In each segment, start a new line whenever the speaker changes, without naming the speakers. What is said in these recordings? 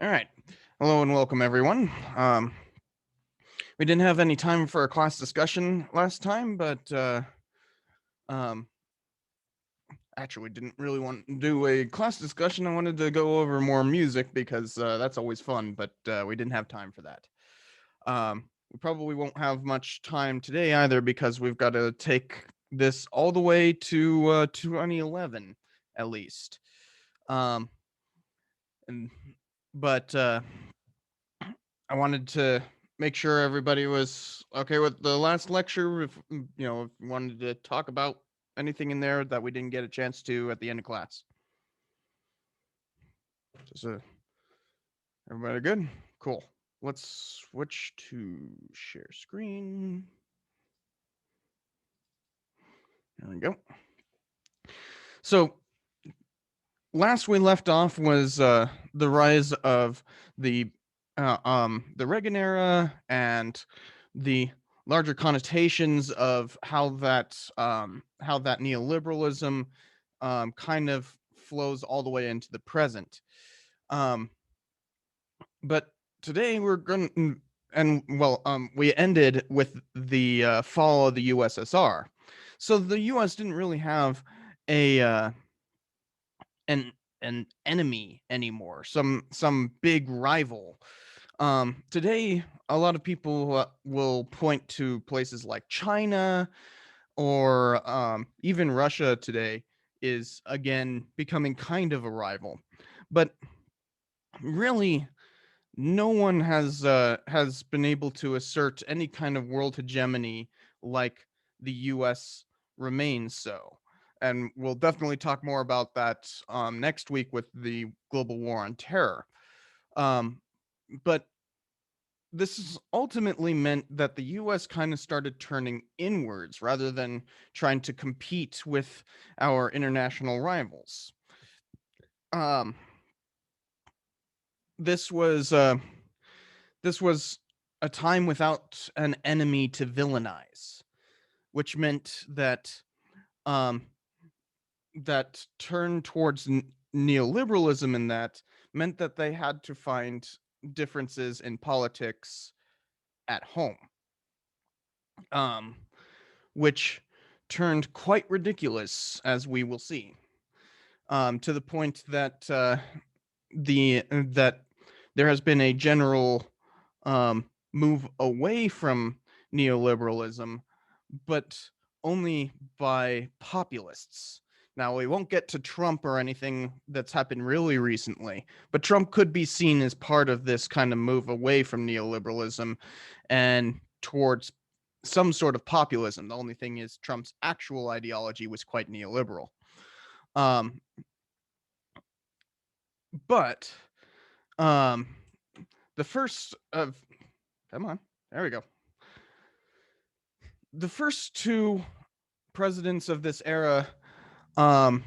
All right. Hello and welcome, everyone. We didn't have any time for a class discussion last time, but um, actually, we didn't really want to do a class discussion. I wanted to go over more music because that's always fun, but we didn't have time for that. We probably won't have much time today either because we've got to take this all the way to 2011 at least. Um, and but I wanted to make sure everybody was okay with the last lecture. If if you wanted to talk about anything in there that we didn't get a chance to at the end of class. So everybody good? Cool. Let's switch to share screen. There we go. So last we left off was the rise of the the Reagan era and the larger connotations of how that neoliberalism kind of flows all the way into the present. Um, but today we're going to we ended with the fall of the USSR. So the US didn't really have a an an enemy anymore, some big rival. Today a lot of people will point to places like China or even Russia today is again becoming kind of a rival, but really no one has been able to assert any kind of world hegemony like the US remains so. And we'll definitely talk more about that next week with the global war on terror. Um, but this is ultimately meant that the US kind of started turning inwards rather than trying to compete with our international rivals. Um, this was this was a time without an enemy to villainize, which meant that um, that turn towards neoliberalism in that meant that they had to find differences in politics at home, um, which turned quite ridiculous, as we will see, to the point that that there has been a general move away from neoliberalism, but only by populists. Now, we won't get to Trump or anything that's happened really recently, but Trump could be seen as part of this kind of move away from neoliberalism and towards some sort of populism. The only thing is, Trump's actual ideology was quite neoliberal. Um, but um, the first of, come on, there we go. The first two presidents of this era um,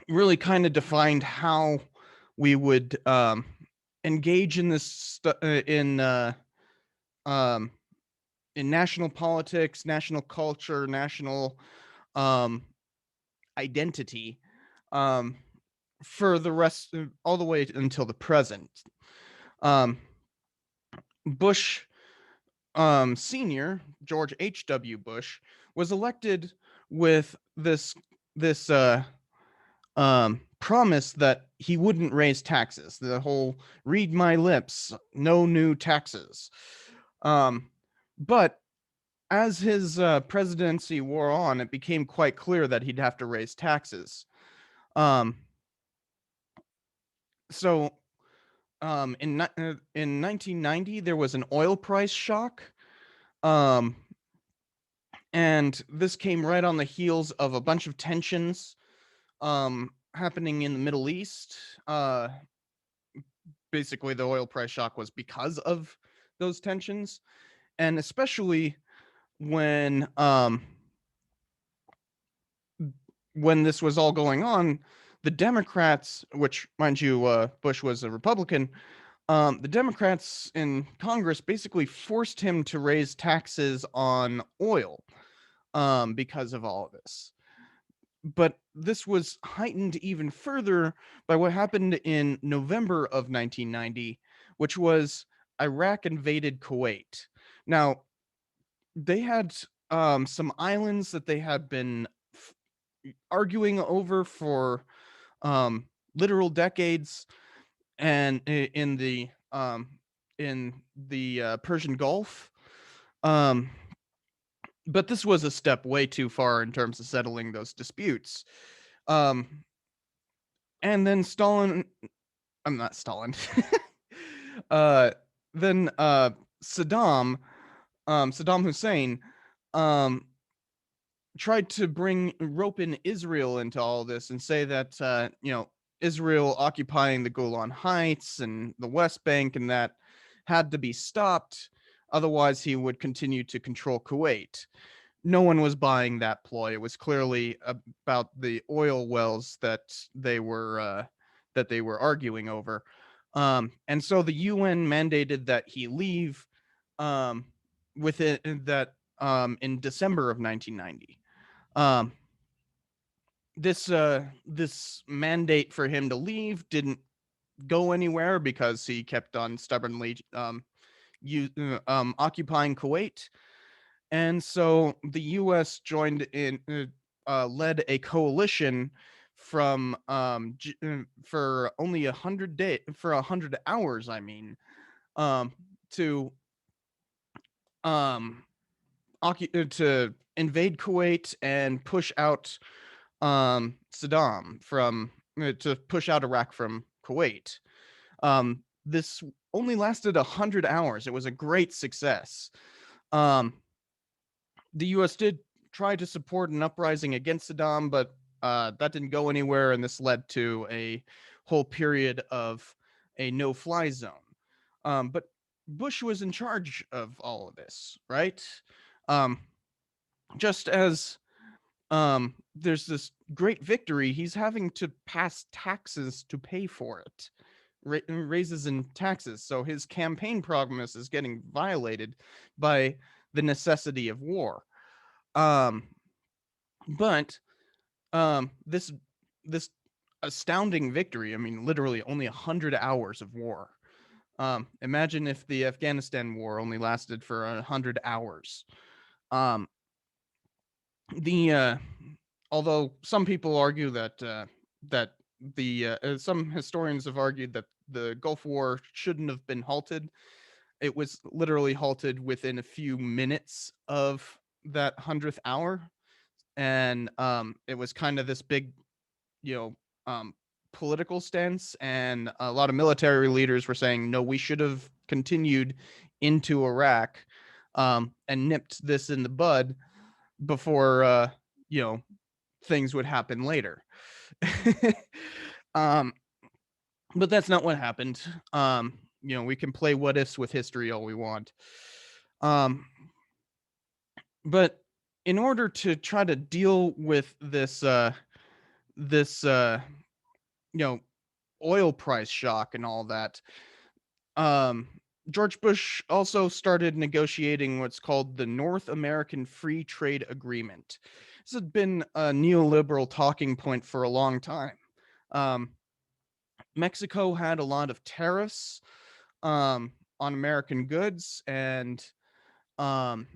really kind of defined how we would engage in um, in national politics, national culture, national um, identity um, for the rest, all the way until the present. Um, Bush Senior, George H.W. Bush, was elected with this promise that he wouldn't raise taxes. The whole "read my lips, no new taxes." Um, but as his presidency wore on, it became quite clear that he'd have to raise taxes. Um, so in 1990, there was an oil price shock. Um, and this came right on the heels of a bunch of tensions happening in the Middle East. Basically, the oil price shock was because of those tensions, and especially when when this was all going on, the Democrats, which mind you, Bush was a Republican, the Democrats in Congress basically forced him to raise taxes on oil because of all of this. but this was heightened even further by what happened in November of 1990, which was Iraq invaded Kuwait. Now, they had some islands that they had been arguing over for um, literal decades, and in the Persian Gulf. Um, but this was a step way too far in terms of settling those disputes. Um, and then Stalin, I'm not Stalin. uh, then Saddam Hussein, um, tried to bring rope in Israel into all this and say that Israel occupying the Golan Heights and the West Bank and that had to be stopped, otherwise he would continue to control Kuwait. No one was buying that ploy. It was clearly about the oil wells that they were arguing over, and so the UN mandated that he leave um, within that in December of 1990. Um, this mandate for him to leave didn't go anywhere because he kept on stubbornly occupying Kuwait, and so the U.S. joined in, led a coalition from for only 100 hours. I mean, um, to um, to invade Kuwait and push out Saddam from to push out Iraq from Kuwait. This only lasted 100 hours. It was a great success. Um, the U.S. did try to support an uprising against Saddam, but that didn't go anywhere, and this led to a whole period of a no-fly zone. But Bush was in charge of all of this, right? Um, just as there's this great victory, he's having to pass taxes to pay for it, raises in taxes. So his campaign promise is getting violated by the necessity of war. Um, but this astounding victory, I mean, literally only 100 hours of war. Imagine if the Afghanistan war only lasted for 100 hours. Um, the Although some people argue that some historians have argued that the Gulf War shouldn't have been halted. It was literally halted within a few minutes of that 100th hour, and it was kind of this big, you know, um, political stance, and a lot of military leaders were saying, no, we should have continued into Iraq and nipped this in the bud before you know things would happen later. um, but that's not what happened. We can play what ifs with history all we want. Um, but in order to try to deal with this you know oil price shock and all that, um, George Bush also started negotiating what's called the North American Free Trade Agreement. This had been a neoliberal talking point for a long time. Um, Mexico had a lot of tariffs on American goods, and um,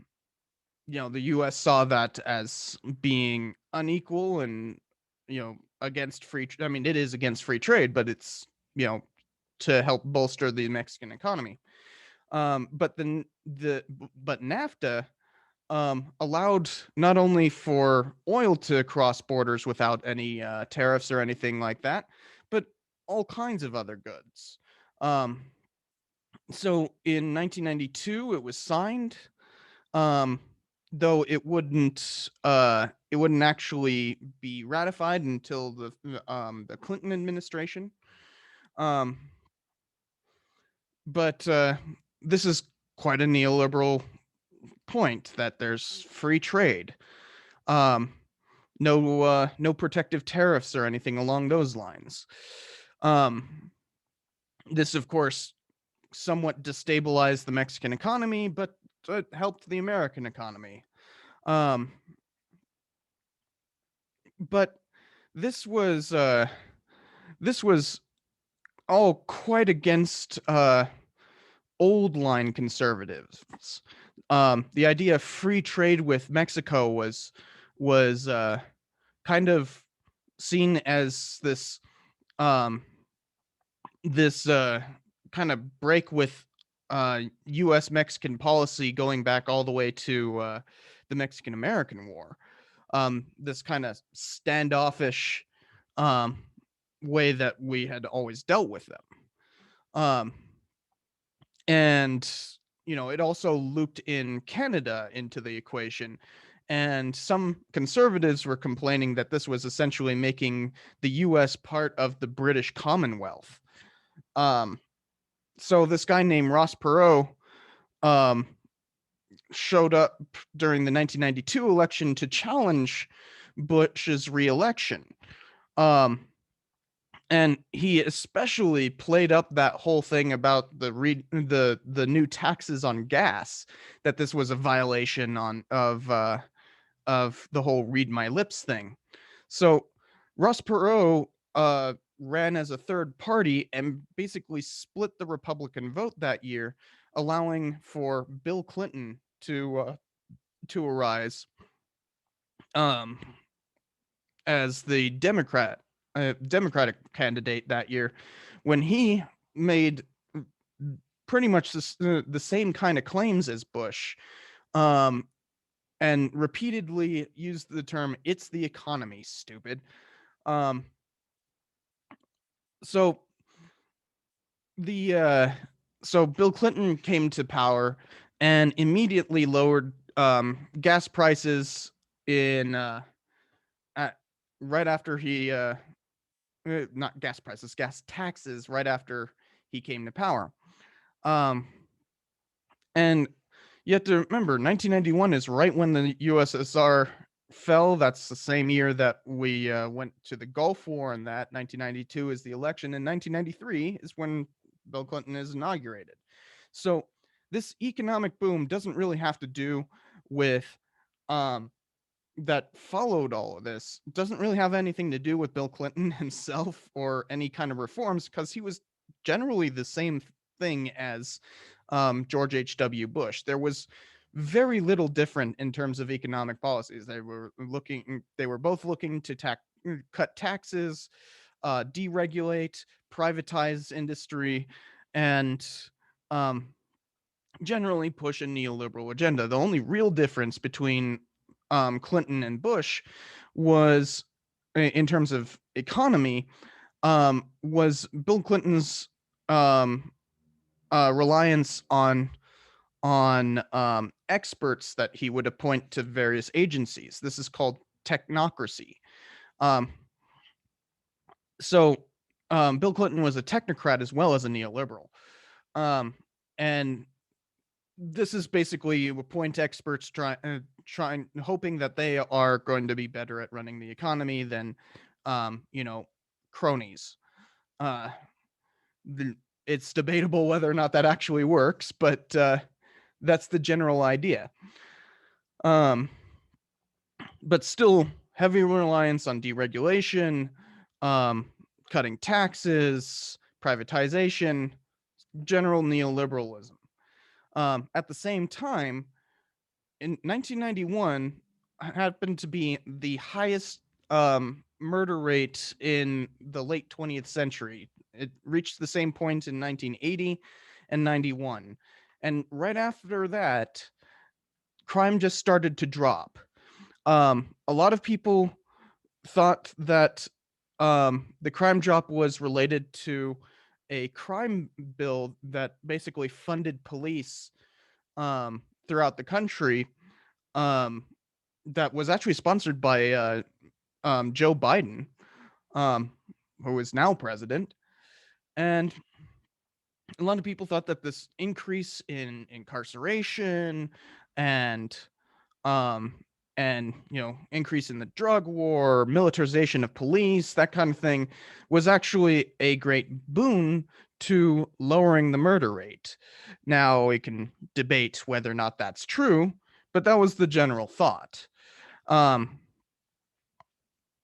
the U.S. saw that as being unequal and against free. I mean, it is against free trade, but it's to help bolster the Mexican economy. But NAFTA allowed not only for oil to cross borders without any tariffs or anything like that, but all kinds of other goods. So in 1992, it was signed, um, though it wouldn't actually be ratified until the Clinton administration. Um, but this is quite a neoliberal point that there's free trade. Um, no protective tariffs or anything along those lines. This, of course, somewhat destabilized the Mexican economy, but it helped the American economy. Um, but this was uh, this was all quite against old line conservatives. The idea of free trade with Mexico was kind of seen as um, this kind of break with U.S. Mexican policy going back all the way to the Mexican American War. This kind of standoffish um, way that we had always dealt with them. Um, and it also looped in Canada into the equation, and some conservatives were complaining that this was essentially making the US part of the British Commonwealth. um so this guy named Ross Perot um showed up during the 1992 election to challenge Bush's reelection. um and he especially played up that whole thing about the new taxes on gas, that this was a violation of the whole read my lips thing. So Ross Perot ran as a third party and basically split the Republican vote that year, allowing for Bill Clinton to arise um, as the Democratic candidate that year, when he made pretty much the same kind of claims as Bush, um, and repeatedly used the term "it's the economy, stupid." Um, so the so Bill Clinton came to power and immediately lowered gas prices in at, right after he not gas prices, gas taxes right after he came to power. Um, and you have to remember, 1991 is right when the USSR fell. That's the same year that we went to the Gulf War, and that 1992 is the election, and 1993 is when Bill Clinton is inaugurated. So this economic boom doesn't really have to do with um, that followed all of this doesn't really have anything to do with Bill Clinton himself or any kind of reforms, because he was generally the same thing as George H.W. Bush. There was very little different in terms of economic policies. They were both looking to cut taxes, deregulate, privatize industry, and um, generally push a neoliberal agenda. The only real difference between Clinton and Bush was, in terms of economy, was Bill Clinton's um, reliance on experts that he would appoint to various agencies. This is called technocracy. Um, so Bill Clinton was a technocrat as well as a neoliberal. And this is basically you appoint experts trying hoping that they are going to be better at running the economy than cronies. uh it's debatable whether or not that actually works, but that's the general idea. um but still, heavy reliance on deregulation, um cutting taxes, privatization, general neoliberalism. At the same time, in 1991 happened to be the highest murder rate in the late 20th century. It reached the same point in 1980 and 91. And right after that, crime just started to drop. A lot of people thought that the crime drop was related to a crime bill that basically funded police throughout the country, um, that was actually sponsored by Joe Biden, um, who is now president. And a lot of people thought that this increase in incarceration and um, increase in the drug war, militarization of police, that kind of thing, was actually a great boon to lowering the murder rate. Now we can debate whether or not that's true, but that was the general thought. Um,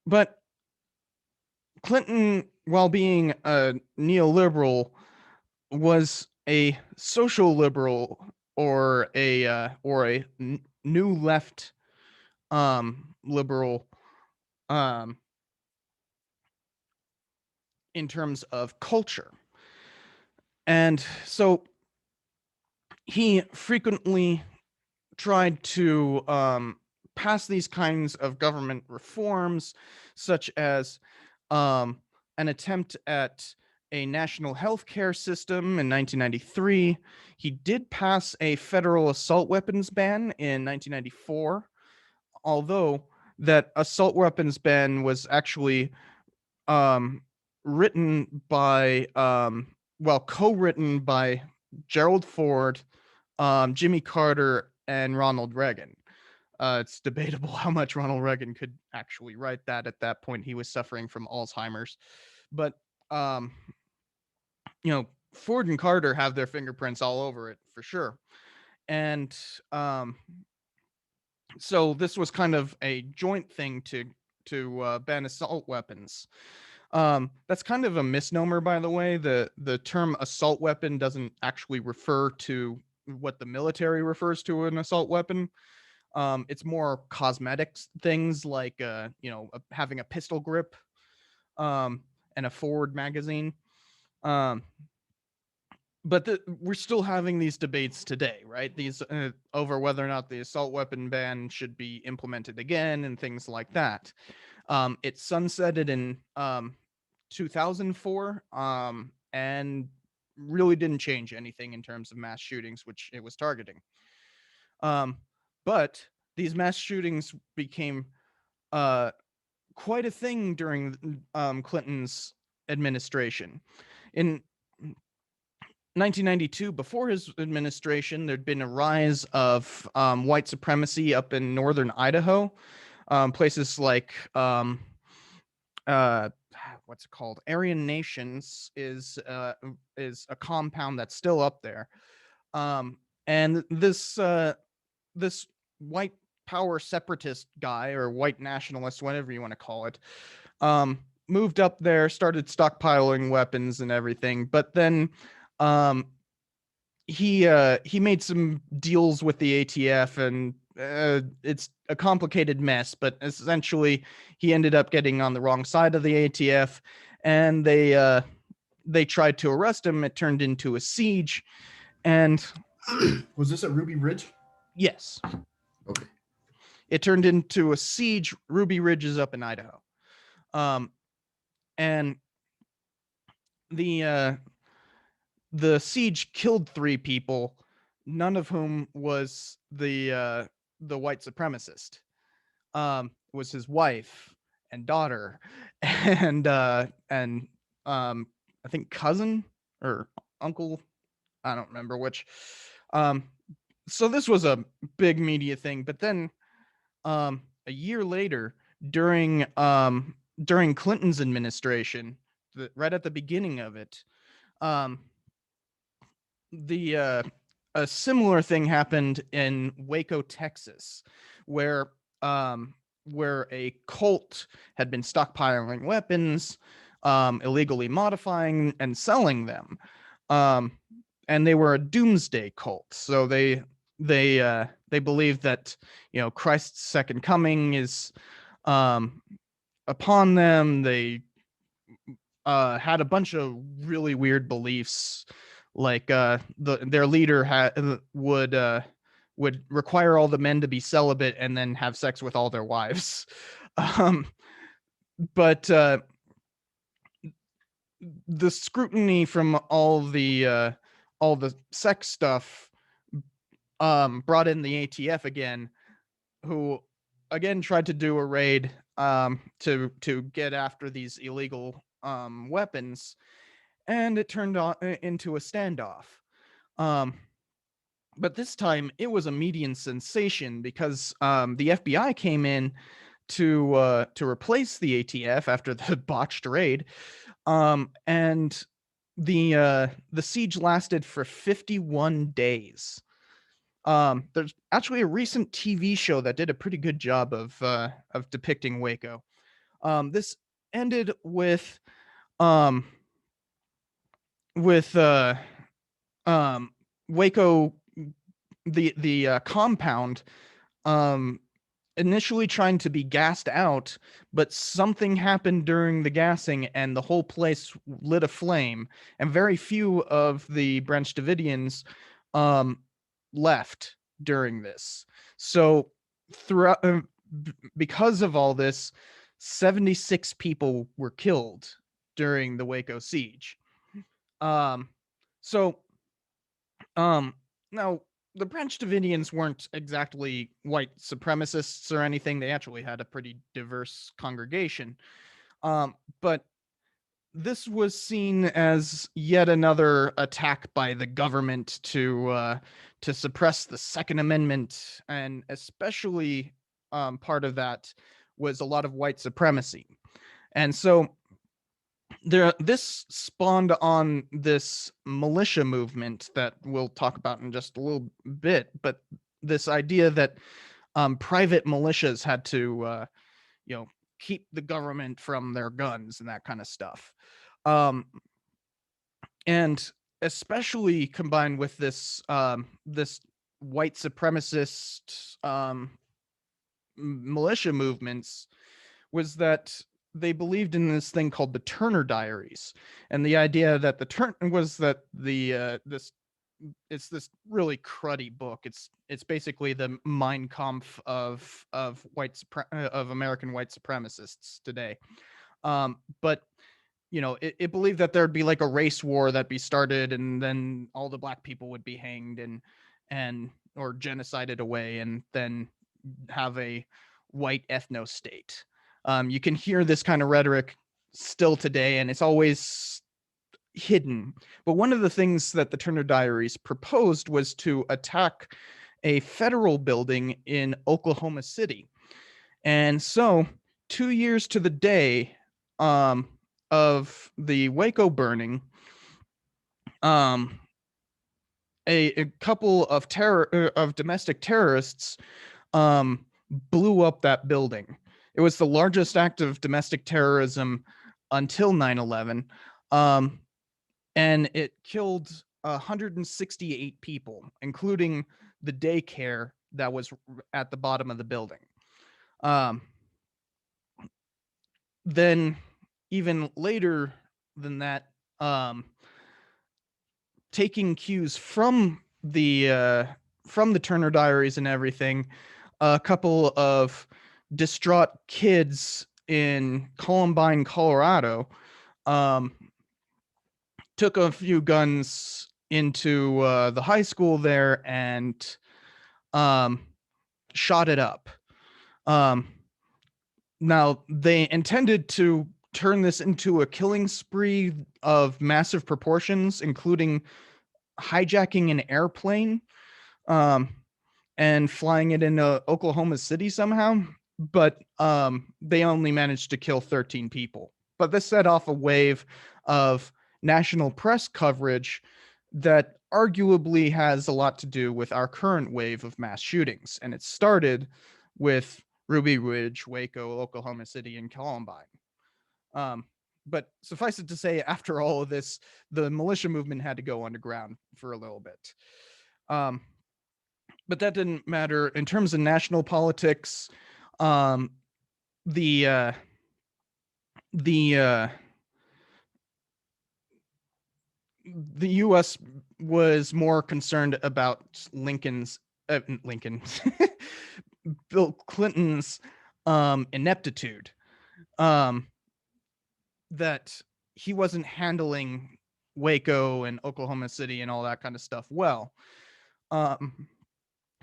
But Clinton, while being a neoliberal, was a social liberal or a new left liberal um, in terms of culture. And so he frequently tried to pass these kinds of government reforms, such as um, an attempt at a national health care system in 1993. He did pass a federal assault weapons ban in 1994, although that assault weapons ban was actually um, written by, co-written by Gerald Ford, Jimmy Carter, and Ronald Reagan. It's debatable how much Ronald Reagan could actually write that at that point. He was suffering from Alzheimer's. But, um, Ford and Carter have their fingerprints all over it for sure. And so this was kind of a joint thing to ban assault weapons. That's kind of a misnomer, by the way. The term assault weapon doesn't actually refer to what the military refers to an assault weapon. It's more cosmetics things like having a pistol grip and a forward magazine. Um, but we're still having these debates today, right? These over whether or not the assault weapon ban should be implemented again and things like that. It sunsetted in 2004 and really didn't change anything in terms of mass shootings, which it was targeting. But these mass shootings became quite a thing during Clinton's administration. In 1992, before his administration, there'd been a rise of white supremacy up in northern Idaho, places like what's it called? Aryan Nations is a compound that's still up there, and this white power separatist guy or white nationalist, whatever you want to call it, moved up there, started stockpiling weapons and everything, but then he made some deals with the ATF, and it's a complicated mess, but essentially he ended up getting on the wrong side of the ATF, and they tried to arrest him. It turned into a siege, and
Was this at Ruby Ridge?
yes,
Okay.
it turned into a siege. Ruby Ridge is up in Idaho, and the siege killed 3 people, none of whom was the white supremacist. Was his wife and daughter and I think cousin or uncle. I don't remember which. Um, so this was a big media thing, but then a year later, during Clinton's administration, right at the beginning of it, um, the a similar thing happened in Waco, Texas, where a cult had been stockpiling weapons, illegally modifying and selling them, and they were a doomsday cult. So they believed that Christ's second coming is upon them. They had a bunch of really weird beliefs, like their leader would require all the men to be celibate and then have sex with all their wives. um, but the scrutiny from all the sex stuff brought in the ATF again, who again tried to do a raid to get after these illegal weapons, and it turned into a standoff. But this time it was a median sensation because the FBI came in to replace the ATF after the botched raid, and the siege lasted for 51 days. There's actually a recent TV show that did a pretty good job of depicting Waco. This ended um, with um, Waco, the compound, um, initially trying to be gassed out, but something happened during the gassing and the whole place lit aflame, and very few of the Branch Davidians um, left during this. So throughout, because of all this, 76 people were killed during the Waco siege. Um, so um, Now the Branch Davidians weren't exactly white supremacists or anything. They actually had a pretty diverse congregation. But this was seen as yet another attack by the government to suppress the Second Amendment, and especially part of that was a lot of white supremacy. And so this spawned on this militia movement that we'll talk about in just a little bit, but this idea that private militias had to you know keep the government from their guns and that kind of stuff, um, and especially combined with this white supremacist militia movements, was that they believed in this thing called the Turner Diaries, and the idea that the turn was that the this it's this really cruddy book. It's basically the Mein Kampf of of American white supremacists today. But it believed that there'd be like a race war that be started, and then all the black people would be hanged and or genocided away, and then have a white ethno state. You can hear this kind of rhetoric still today, and it's always hidden. But one of the things that the Turner Diaries proposed was to attack a federal building in Oklahoma City. And so, 2 years to the day um, of the Waco burning, um, a couple of domestic terrorists blew up that building. It was the largest act of domestic terrorism until 9/11, and it killed 168 people, including the daycare that was at the bottom of the building. Um, then, even later than that, taking cues from the Turner Diaries and everything, a couple of distraught kids in Columbine, Colorado, um, took a few guns into the high school there and um, shot it up. Um, Now, they intended to turn this into a killing spree of massive proportions, including hijacking an airplane um, and flying it into Oklahoma City somehow. But they only managed to kill 13 people. But this set off a wave of national press coverage that arguably has a lot to do with our current wave of mass shootings. And it started with Ruby Ridge, Waco, Oklahoma City, and Columbine. Um, but suffice it to say, after all of this, the militia movement had to go underground for a little bit. Um, but that didn't matter in terms of national politics. Um, the uh, the uh, the U.S. was more concerned about Lincoln, Bill Clinton's ineptitude. Um, that he wasn't handling Waco and Oklahoma City and all that kind of stuff well. And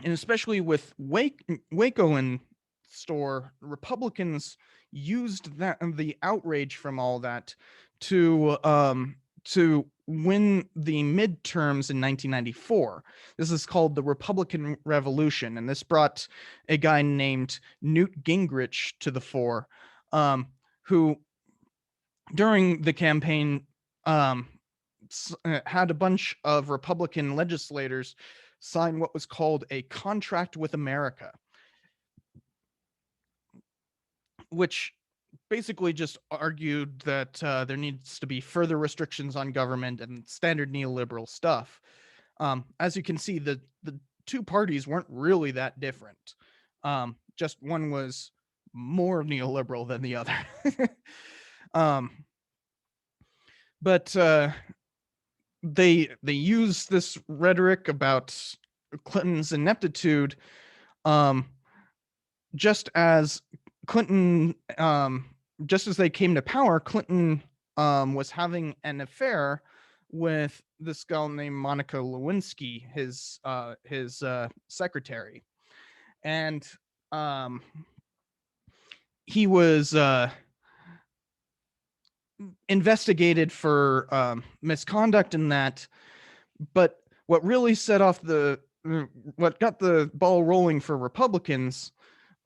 especially with Waco in store, Republicans used the outrage from all that to win the midterms in 1994. This is called the Republican Revolution, and this brought a guy named Newt Gingrich to the fore, who during the campaign had a bunch of Republican legislators sign what was called a contract with America, which basically just argued that there needs to be further restrictions on government and standard neoliberal stuff. As you can see, the two parties weren't really that different. Just one was more neoliberal than the other. um, but they use this rhetoric about Clinton's ineptitude, um, just as Clinton, just as they came to power, Clinton was having an affair with this girl named Monica Lewinsky, his secretary, and um, he was investigated for misconduct in that. But what really set off what got the ball rolling for Republicans,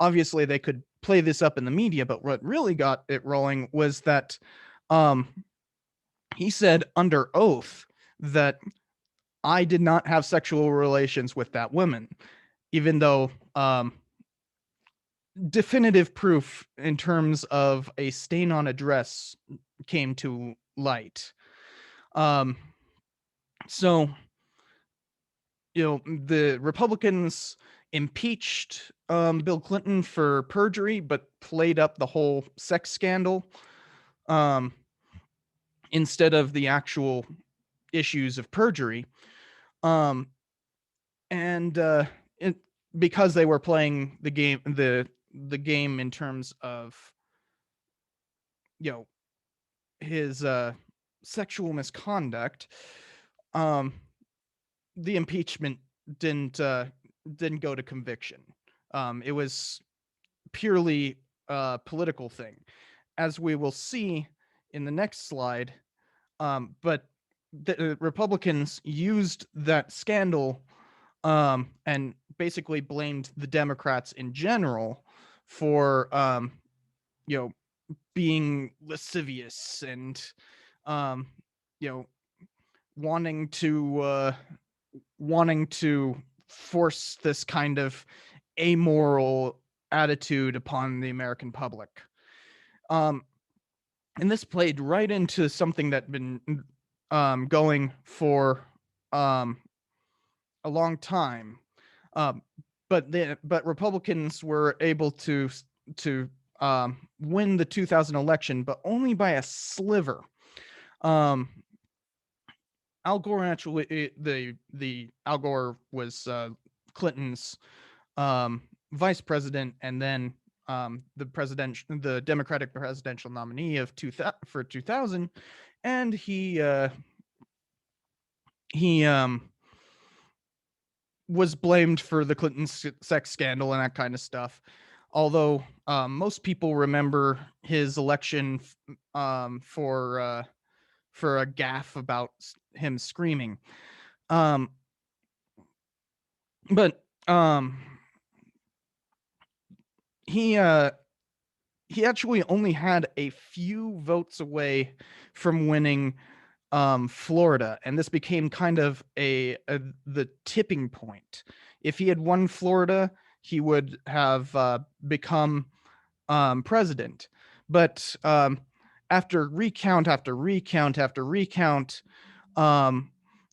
obviously they could play this up in the media, but what really got it rolling was that he said under oath that I did not have sexual relations with that woman, even though definitive proof in terms of a stain on a dress came to light. So, the Republicans impeached Bill Clinton for perjury, but played up the whole sex scandal instead of the actual issues of perjury. And because they were playing the game in terms of his sexual misconduct, the impeachment didn't go to conviction. It was purely a political thing, as we will see in the next slide. But the Republicans used that scandal and basically blamed the Democrats in general for being lascivious and wanting to force this kind of amoral attitude upon the American public. And this played right into something that had been going for a long time. But Republicans were able to win the 2000 election, but only by a sliver. Al Gore actually, the Al Gore was Clinton's vice president, and then the Democratic presidential nominee of 2000, and he was blamed for the Clinton sex scandal and that kind of stuff. Although most people remember his election for a gaffe about him screaming. But he actually only had a few votes away from winning Florida, and this became kind of the tipping point. If he had won Florida, he would have become president. But after recount after recount after recount, the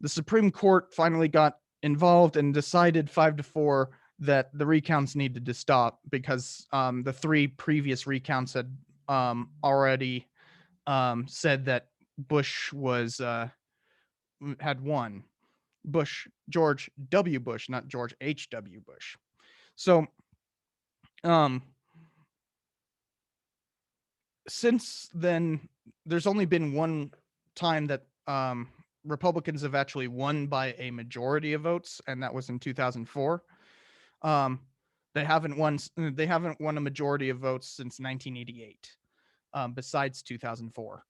Supreme Court finally got involved and decided 5-4 that the recounts needed to stop because the three previous recounts had already said that Bush had won. George W. Bush, not George H.W. Bush. So, since then, there's only been one time that Republicans have actually won by a majority of votes, and that was in 2004. They haven't won a majority of votes since 1988, besides 2004.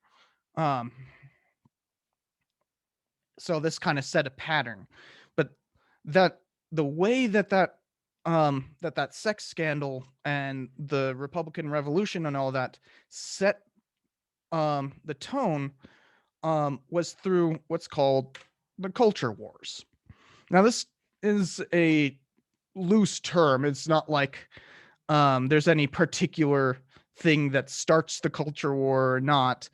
So this kind of set a pattern, but that the way that sex scandal and the Republican Revolution and all that set the tone was through what's called the culture wars. Now, this is a loose term. It's not like there's any particular thing that starts the culture war or not.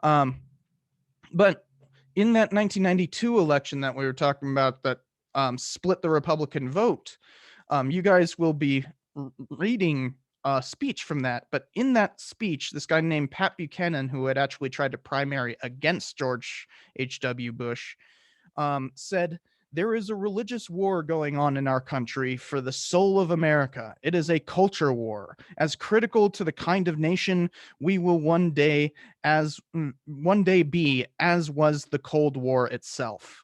But in that 1992 election that we were talking about that split the Republican vote, you guys will be reading a speech from that. But in that speech, this guy named Pat Buchanan, who had actually tried to primary against George H.W. Bush, said, "There is a religious war going on in our country for the soul of America. It is a culture war, as critical to the kind of nation we will one day be, as was the Cold War itself."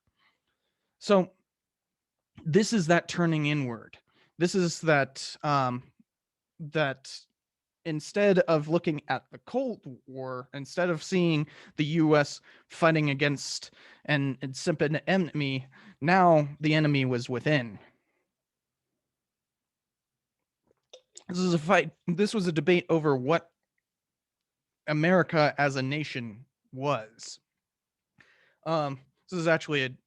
So this is that turning inward. This is that that instead of looking at the Cold War, instead of seeing the U.S. fighting against an incipient enemy, now the enemy was within. This is a fight. This was a debate over what America as a nation was. This is actually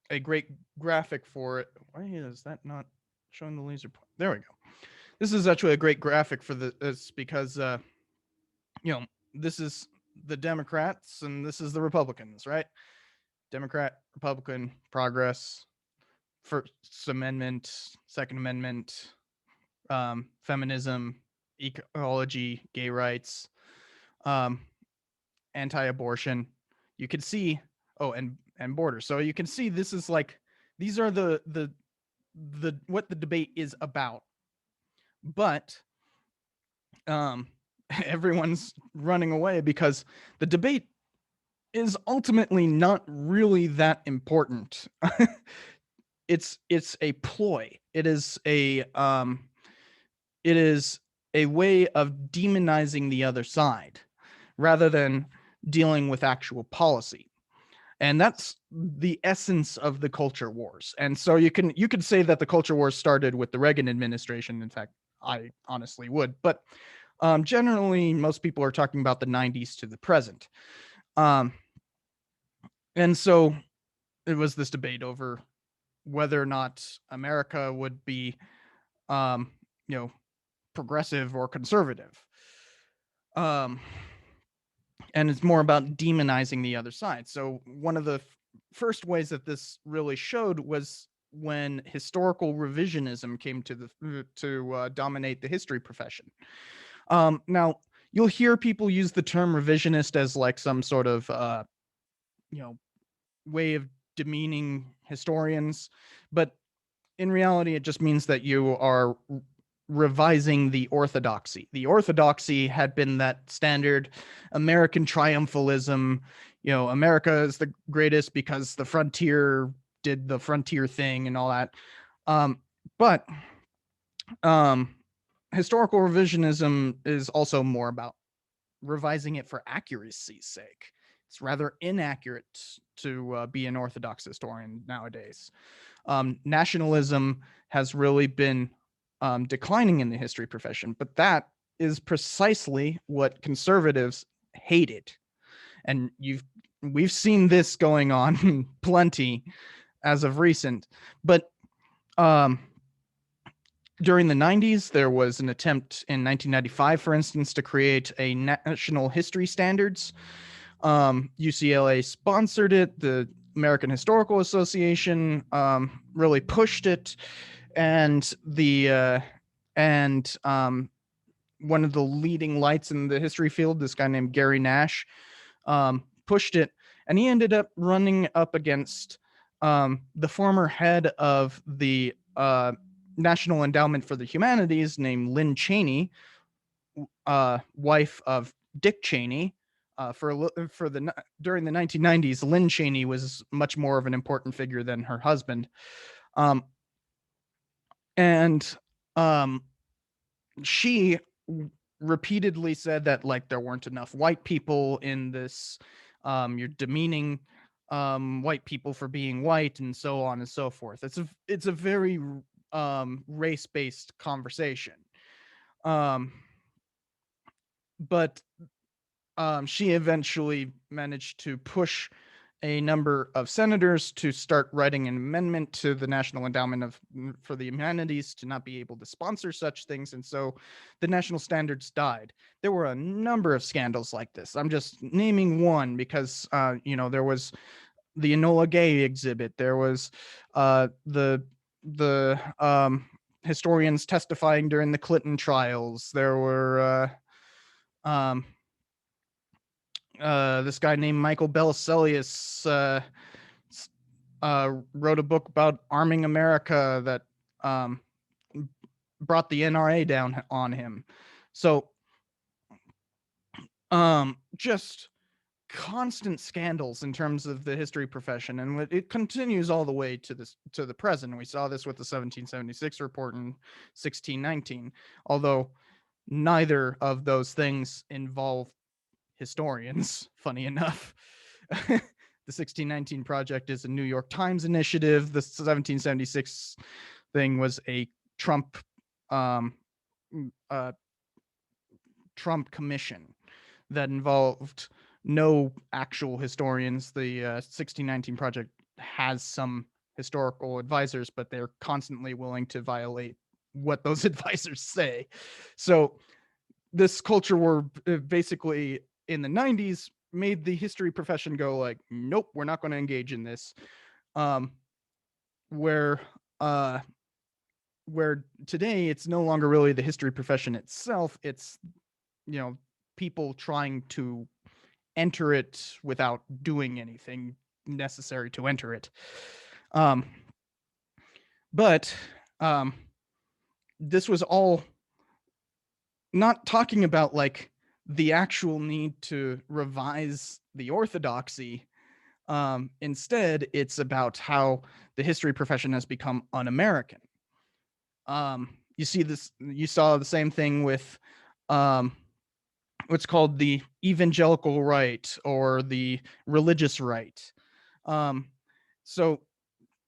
a great graphic for it. Why is that not showing the laser point? There we go. This is actually a great graphic for this because this is the Democrats and this is the Republicans, right? Democrat, Republican, progress, First Amendment, Second Amendment, feminism, ecology, gay rights, anti-abortion. You can see, and borders. So you can see this is like, these are the what the debate is about. But everyone's running away because the debate is ultimately not really that important. It's a ploy. It is a way of demonizing the other side rather than dealing with actual policy. And that's the essence of the culture wars. And so you could say that the culture wars started with the Reagan administration. In fact, I honestly would, but generally most people are talking about the 90s to the present. And so it was this debate over whether or not America would be, progressive or conservative. And it's more about demonizing the other side. So one of the first ways that this really showed was when historical revisionism came to dominate the history profession. Now, you'll hear people use the term revisionist as like some sort of way of demeaning historians, but in reality, it just means that you are revising the orthodoxy. The orthodoxy had been that standard American triumphalism. America is the greatest because the frontier did the frontier thing and all that. But historical revisionism is also more about revising it for accuracy's sake. It's rather inaccurate to be an orthodox historian nowadays. Nationalism has really been declining in the history profession, but that is precisely what conservatives hated. And we've seen this going on plenty as of recent. But during the 90s, there was an attempt in 1995, for instance, to create a national history standards. UCLA sponsored it. The American Historical Association really pushed it, and one of the leading lights in the history field, this guy named Gary Nash, pushed it, and he ended up running up against the former head of the National Endowment for the Humanities, named Lynn Cheney, wife of Dick Cheney. During the 1990s, Lynn Cheney was much more of an important figure than her husband, and she repeatedly said that like there weren't enough white people in this. You're demeaning white people for being white, and so on and so forth. It's a very race-based conversation. But she eventually managed to push a number of senators to start writing an amendment to the National Endowment for the Humanities to not be able to sponsor such things. And so the national standards died. There were a number of scandals like this. I'm just naming one because, there was the Enola Gay exhibit. There was the historians testifying during the Clinton trials. There were this guy named Michael Beliselius wrote a book about arming America that brought the NRA down on him. So just constant scandals in terms of the history profession, and it continues all the way to the present. We saw this with the 1776 report in 1619, although neither of those things involve historians, funny enough. The 1619 project is a New York Times initiative. The 1776 thing was a Trump Trump commission that involved no actual historians. The 1619 project has some historical advisors, but they're constantly willing to violate what those advisors say. So this culture war basically in the 90s made the history profession go like, nope, we're not going to engage in this. Where today it's no longer really the history profession itself. It's, people trying to enter it without doing anything necessary to enter it. But this was all not talking about like the actual need to revise the orthodoxy. Instead, it's about how the history profession has become un-American. You saw the same thing with what's called the evangelical right or the religious right. So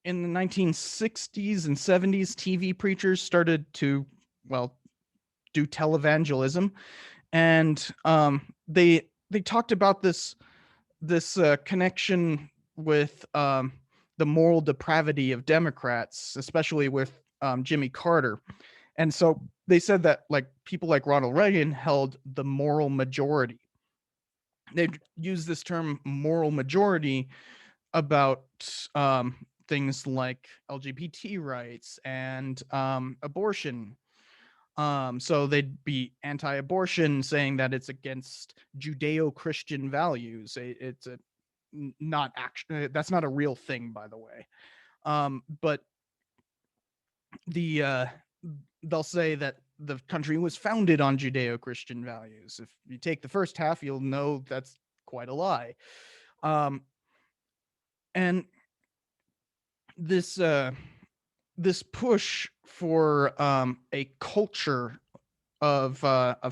in the 1960s and 70s, TV preachers started to, do televangelism, and they talked about this connection with the moral depravity of Democrats, especially with Jimmy Carter. And so they said that like people like Ronald Reagan held the moral majority. They use this term moral majority about things like LGBT rights and abortion. So they'd be anti-abortion, saying that it's against Judeo-Christian values. It's not actually, that's not a real thing, by the way. But they'll say that the country was founded on Judeo-Christian values. If you take the first half, you'll know that's quite a lie. And this push for a culture of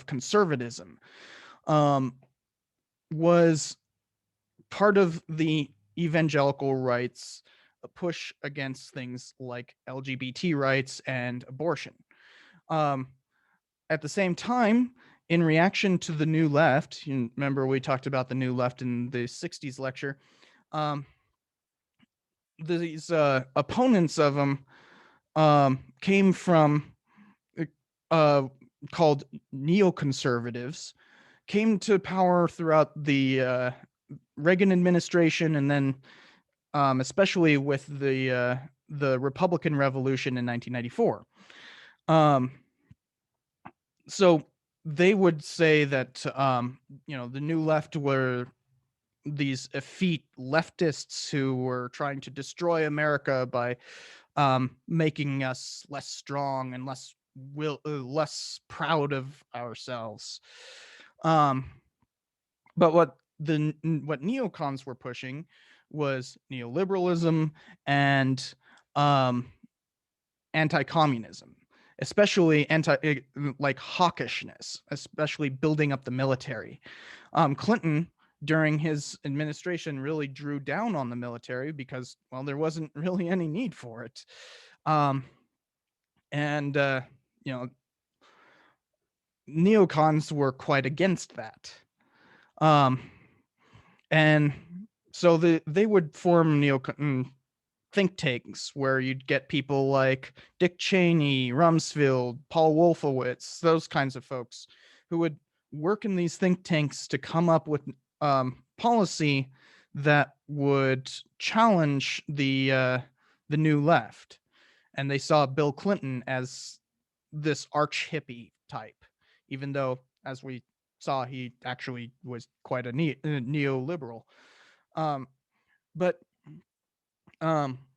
conservatism was part of the evangelical rights, a push against things like LGBT rights and abortion. At the same time, in reaction to the New Left, you remember we talked about the New Left in the 60s lecture, these opponents of them came from called neoconservatives, came to power throughout the Reagan administration, and then especially with the Republican Revolution in 1994. So they would say that the New Left were these effete leftists who were trying to destroy America by making us less strong and less proud of ourselves. But what neocons were pushing was neoliberalism and anti-communism, especially hawkishness, especially building up the military. Clinton, during his administration, really drew down on the military because, there wasn't really any need for it. Neocons were quite against that. And So they would form think tanks where you'd get people like Dick Cheney, Rumsfeld, Paul Wolfowitz, those kinds of folks who would work in these think tanks to come up with policy that would challenge the new left. And they saw Bill Clinton as this arch hippie type, even though, as we saw, he actually was quite a neoliberal. Um, but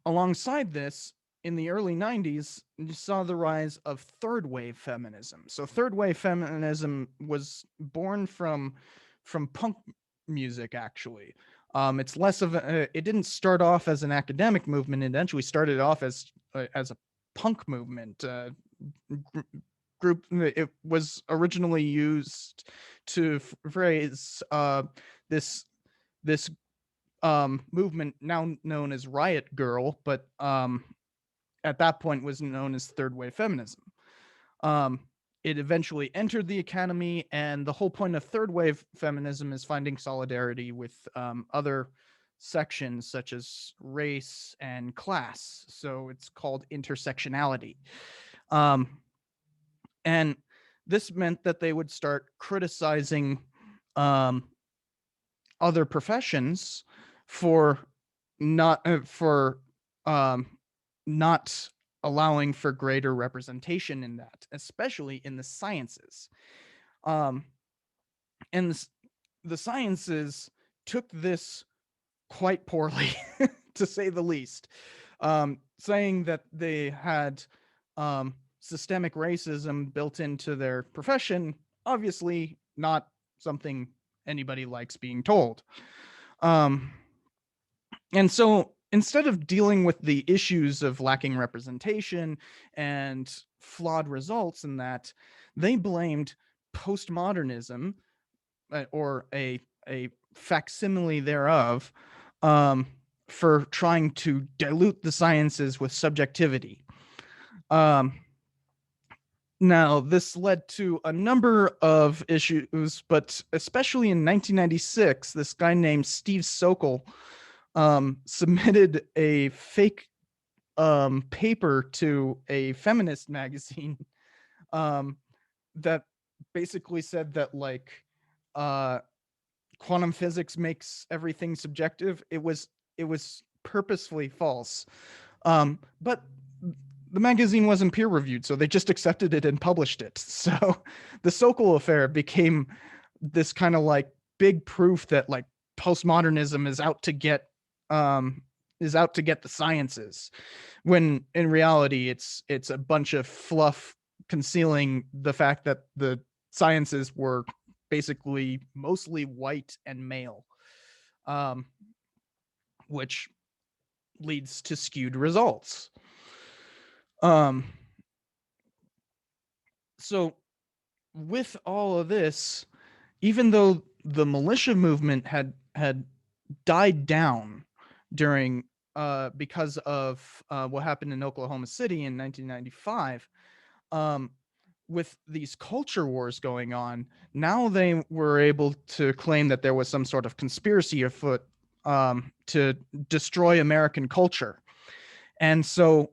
alongside this, in the early 90s, you saw the rise of third wave feminism. So third wave feminism was born from punk music, actually. It's less of it didn't start off as an academic movement. It eventually started off as a punk movement. Group. It was originally used to phrase this this movement now known as Riot Girl, but at that point was known as third wave feminism. Um, it eventually entered the academy, and the whole point of third wave feminism is finding solidarity with other sections such as race and class. So it's called intersectionality. Um, and this meant that they would start criticizing um, other professions for for um, not allowing for greater representation in that, especially in the sciences. Um, and the sciences took this quite poorly, to say the least, saying that they had systemic racism built into their profession. Obviously, not something anybody likes being told. Um, and so instead of dealing with the issues of lacking representation and flawed results in that, they blamed postmodernism, or a facsimile thereof, um, for trying to dilute the sciences with subjectivity. Um, Now, this led to a number of issues, but especially in 1996, this guy named Steve Sokol submitted a fake paper to a feminist magazine um, that basically said that uh, quantum physics makes everything subjective. It was purposefully false, but the magazine wasn't peer reviewed, so they just accepted it and published it. So the Sokol affair became this kind of like big proof that like postmodernism um is out to get the sciences, when in reality it's a bunch of fluff concealing the fact that the sciences were basically mostly white and male, um which leads to skewed results. um so with all of this, even though the militia movement had died down during because of what happened in Oklahoma City in 1995, um, with these culture wars going on, now they were able to claim that there was some sort of conspiracy afoot to destroy American culture. And so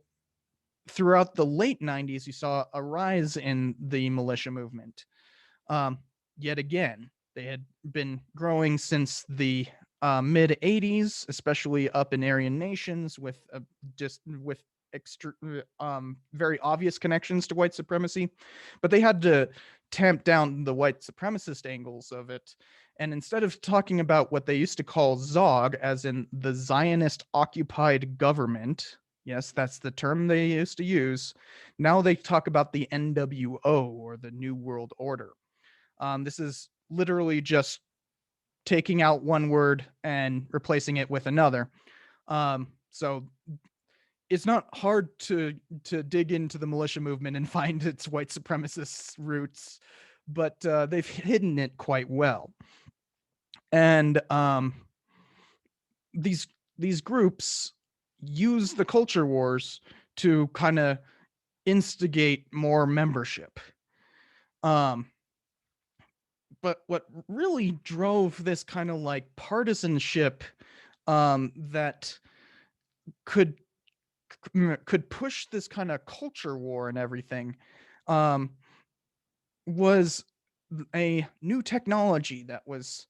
throughout the late 90s, you saw a rise in the militia movement. Um, Yet again, they had been growing since the mid 80s, especially up in Aryan nations with very obvious connections to white supremacy. But they had to tamp down the white supremacist angles of it. And instead of talking about what they used to call ZOG, as in the Zionist occupied government, yes, that's the term they used to use, now they talk about the NWO, or the New World Order. This is literally just taking out one word and replacing it with another. So it's not hard to dig into the militia movement and find its white supremacist roots, but they've hidden it quite well. And these groups use the culture wars to kind of instigate more membership. Um, but what really drove this kind of like partisanship that could could push this kind of culture war and everything, um, was a new technology that was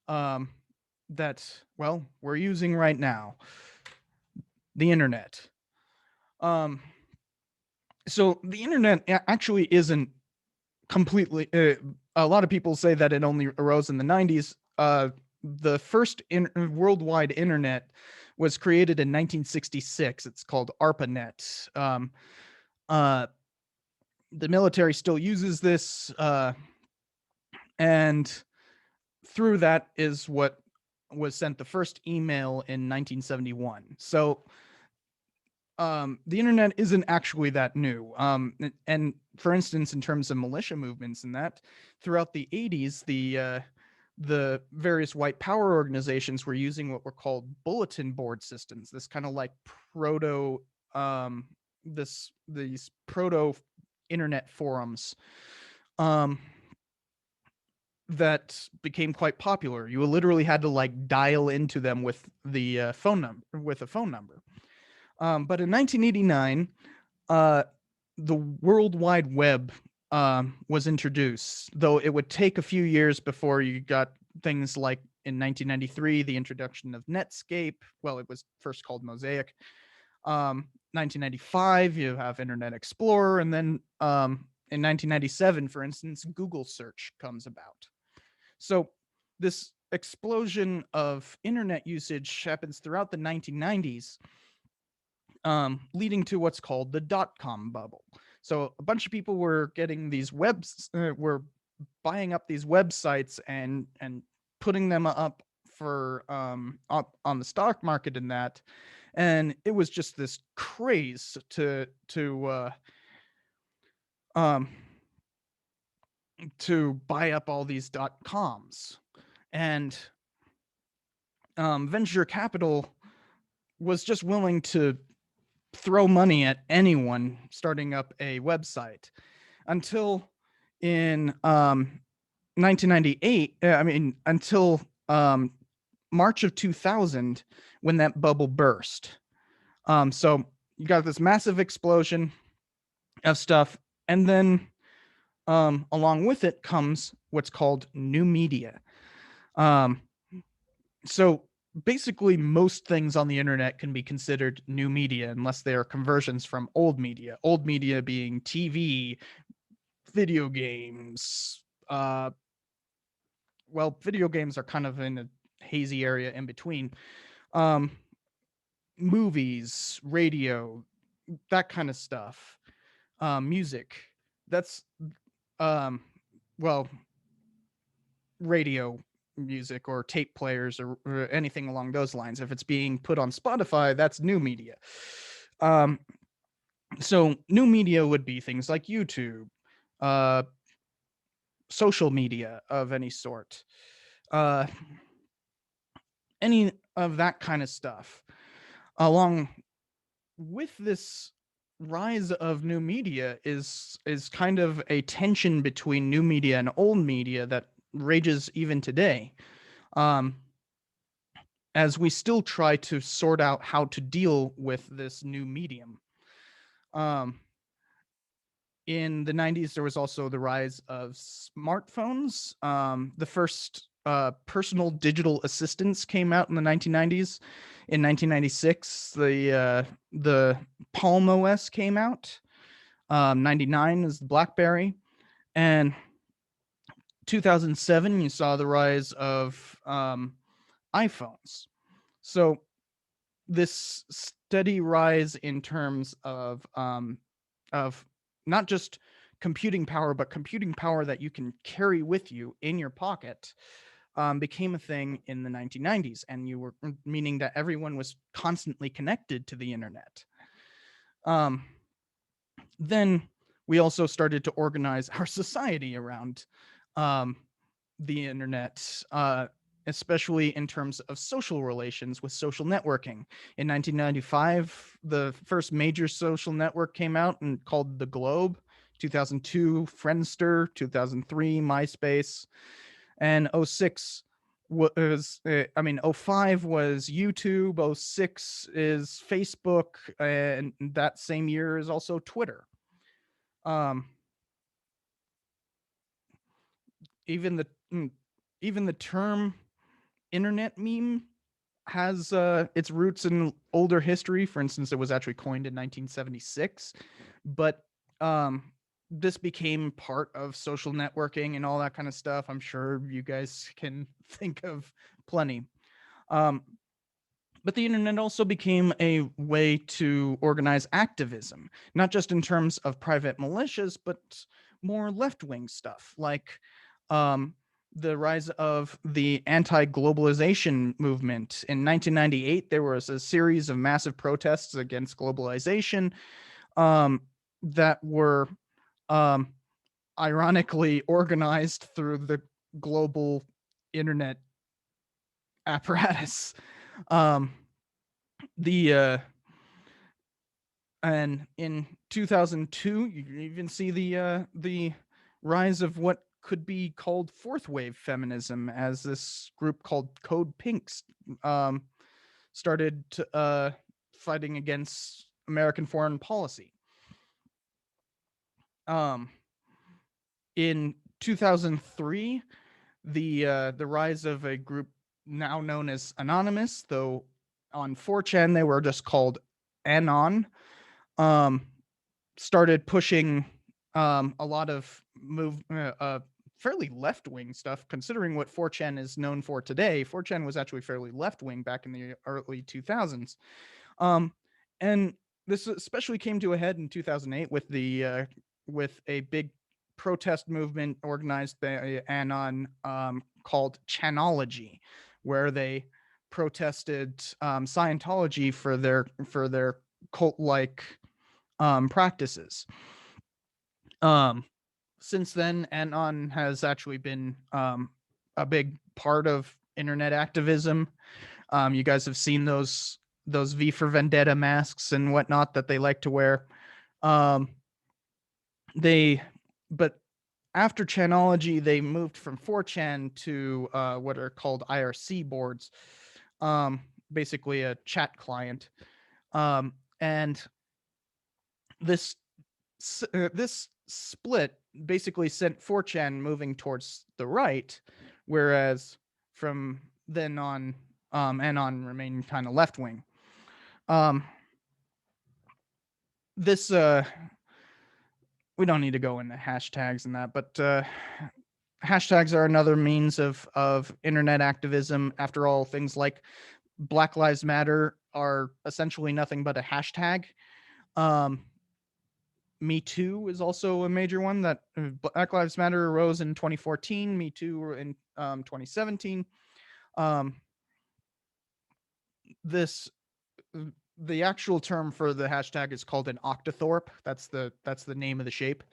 um, that well we're using right now, the internet. Um, so the internet actually isn't completely. A lot of people say that it only arose in the 90s. The first worldwide internet was created in 1966. It's called ARPANET. Uh, the military still uses this, and through that is what was sent the first email in 1971. So the internet isn't actually that new. And for instance, in terms of militia movements and that, throughout the 80s, the various white power organizations were using what were called bulletin board systems. This kind of like proto, um, these proto internet forums. Um, that became quite popular. You literally had to like dial into them with the phone number with a phone number. But in 1989, uh, the World Wide Web was introduced, though it would take a few years before you got things like in 1993, the introduction of Netscape. Well, it was first called Mosaic. 1995, you have Internet Explorer. And then in 1997, for instance, Google search comes about. So this explosion of internet usage happens throughout the 1990s, leading to what's called the dot-com bubble. So a bunch of people were getting these were buying up these websites and putting them up for up on the stock market and that, and it was just this craze um to buy up all these dot coms. And venture capital was just willing to throw money at anyone starting up a website until in 1998. Until March of 2000, when that bubble burst. So you got this massive explosion of stuff, and then along with it comes what's called new media. So basically, most things on the internet can be considered new media unless they are conversions from old media. Old media being TV, video games. Well, video games are kind of in a hazy area in between. Um, Movies, radio, that kind of stuff. Music. That's um, well, radio music or tape players or anything along those lines. If it's being put on Spotify, that's new media. So new media would be things like YouTube, uh, social media of any sort, uh, any of that kind of stuff. Along with this rise of new media is kind of a tension between new media and old media that rages even today. As we still try to sort out how to deal with this new medium. In the 90s, there was also the rise of smartphones. The first personal digital assistants came out in the 1990s. In 1996, the Palm OS came out. 99 is the BlackBerry. And 2007, you saw the rise of iPhones. So this steady rise in terms of not just computing power, but computing power that you can carry with you in your pocket, became a thing in the 1990s, and you were meaning that everyone was constantly connected to the internet. Then we also started to organize our society around the internet, especially in terms of social relations with social networking. In 1995, the first major social network came out and called The Globe. 2002, Friendster. 2003, MySpace. And 06 was I mean, '05 was YouTube, '06 is Facebook, and that same year is also Twitter. Um, even the even the term internet meme has its roots in older history. For instance, it was actually coined in 1976, but um, this became part of social networking and all that kind of stuff. I'm sure you guys can think of plenty. Um, but the internet also became a way to organize activism, not just in terms of private militias, but more left wing stuff like um, the rise of the anti globalization movement. In 1998, there was a series of massive protests against globalization um, that were um, ironically organized through the global internet apparatus. Um, the and in 2002 you can even see the rise of what could be called fourth wave feminism, as this group called Code Pinks um, started fighting against American foreign policy. um, in 2003, the rise of a group now known as Anonymous, though on 4chan they were just called Anon, um, started pushing a lot of fairly left wing stuff. Considering what 4chan is known for today, 4chan was actually fairly left wing back in the early 2000s. Um, and this especially came to a head in 2008 with a big protest movement organized by Anon called Chanology, where they protested Scientology for their cult like practices. Um, since then, Anon has actually been a big part of internet activism. You guys have seen those V for Vendetta masks and whatnot that they like to wear. Um, they, but after Chanology, they moved from 4chan to what are called IRC boards, um, basically a chat client. And this this split basically sent 4chan moving towards the right, whereas from then on, Anon remained kind of left wing. Um, this we don't need to go into hashtags and that, but hashtags are another means of internet activism. After all, things like Black Lives Matter are essentially nothing but a hashtag. Um, Me Too is also a major one. That Black Lives Matter arose in 2014. Me Too in 2017. Um, this the actual term for the hashtag is called an octothorpe. That's the name of the shape.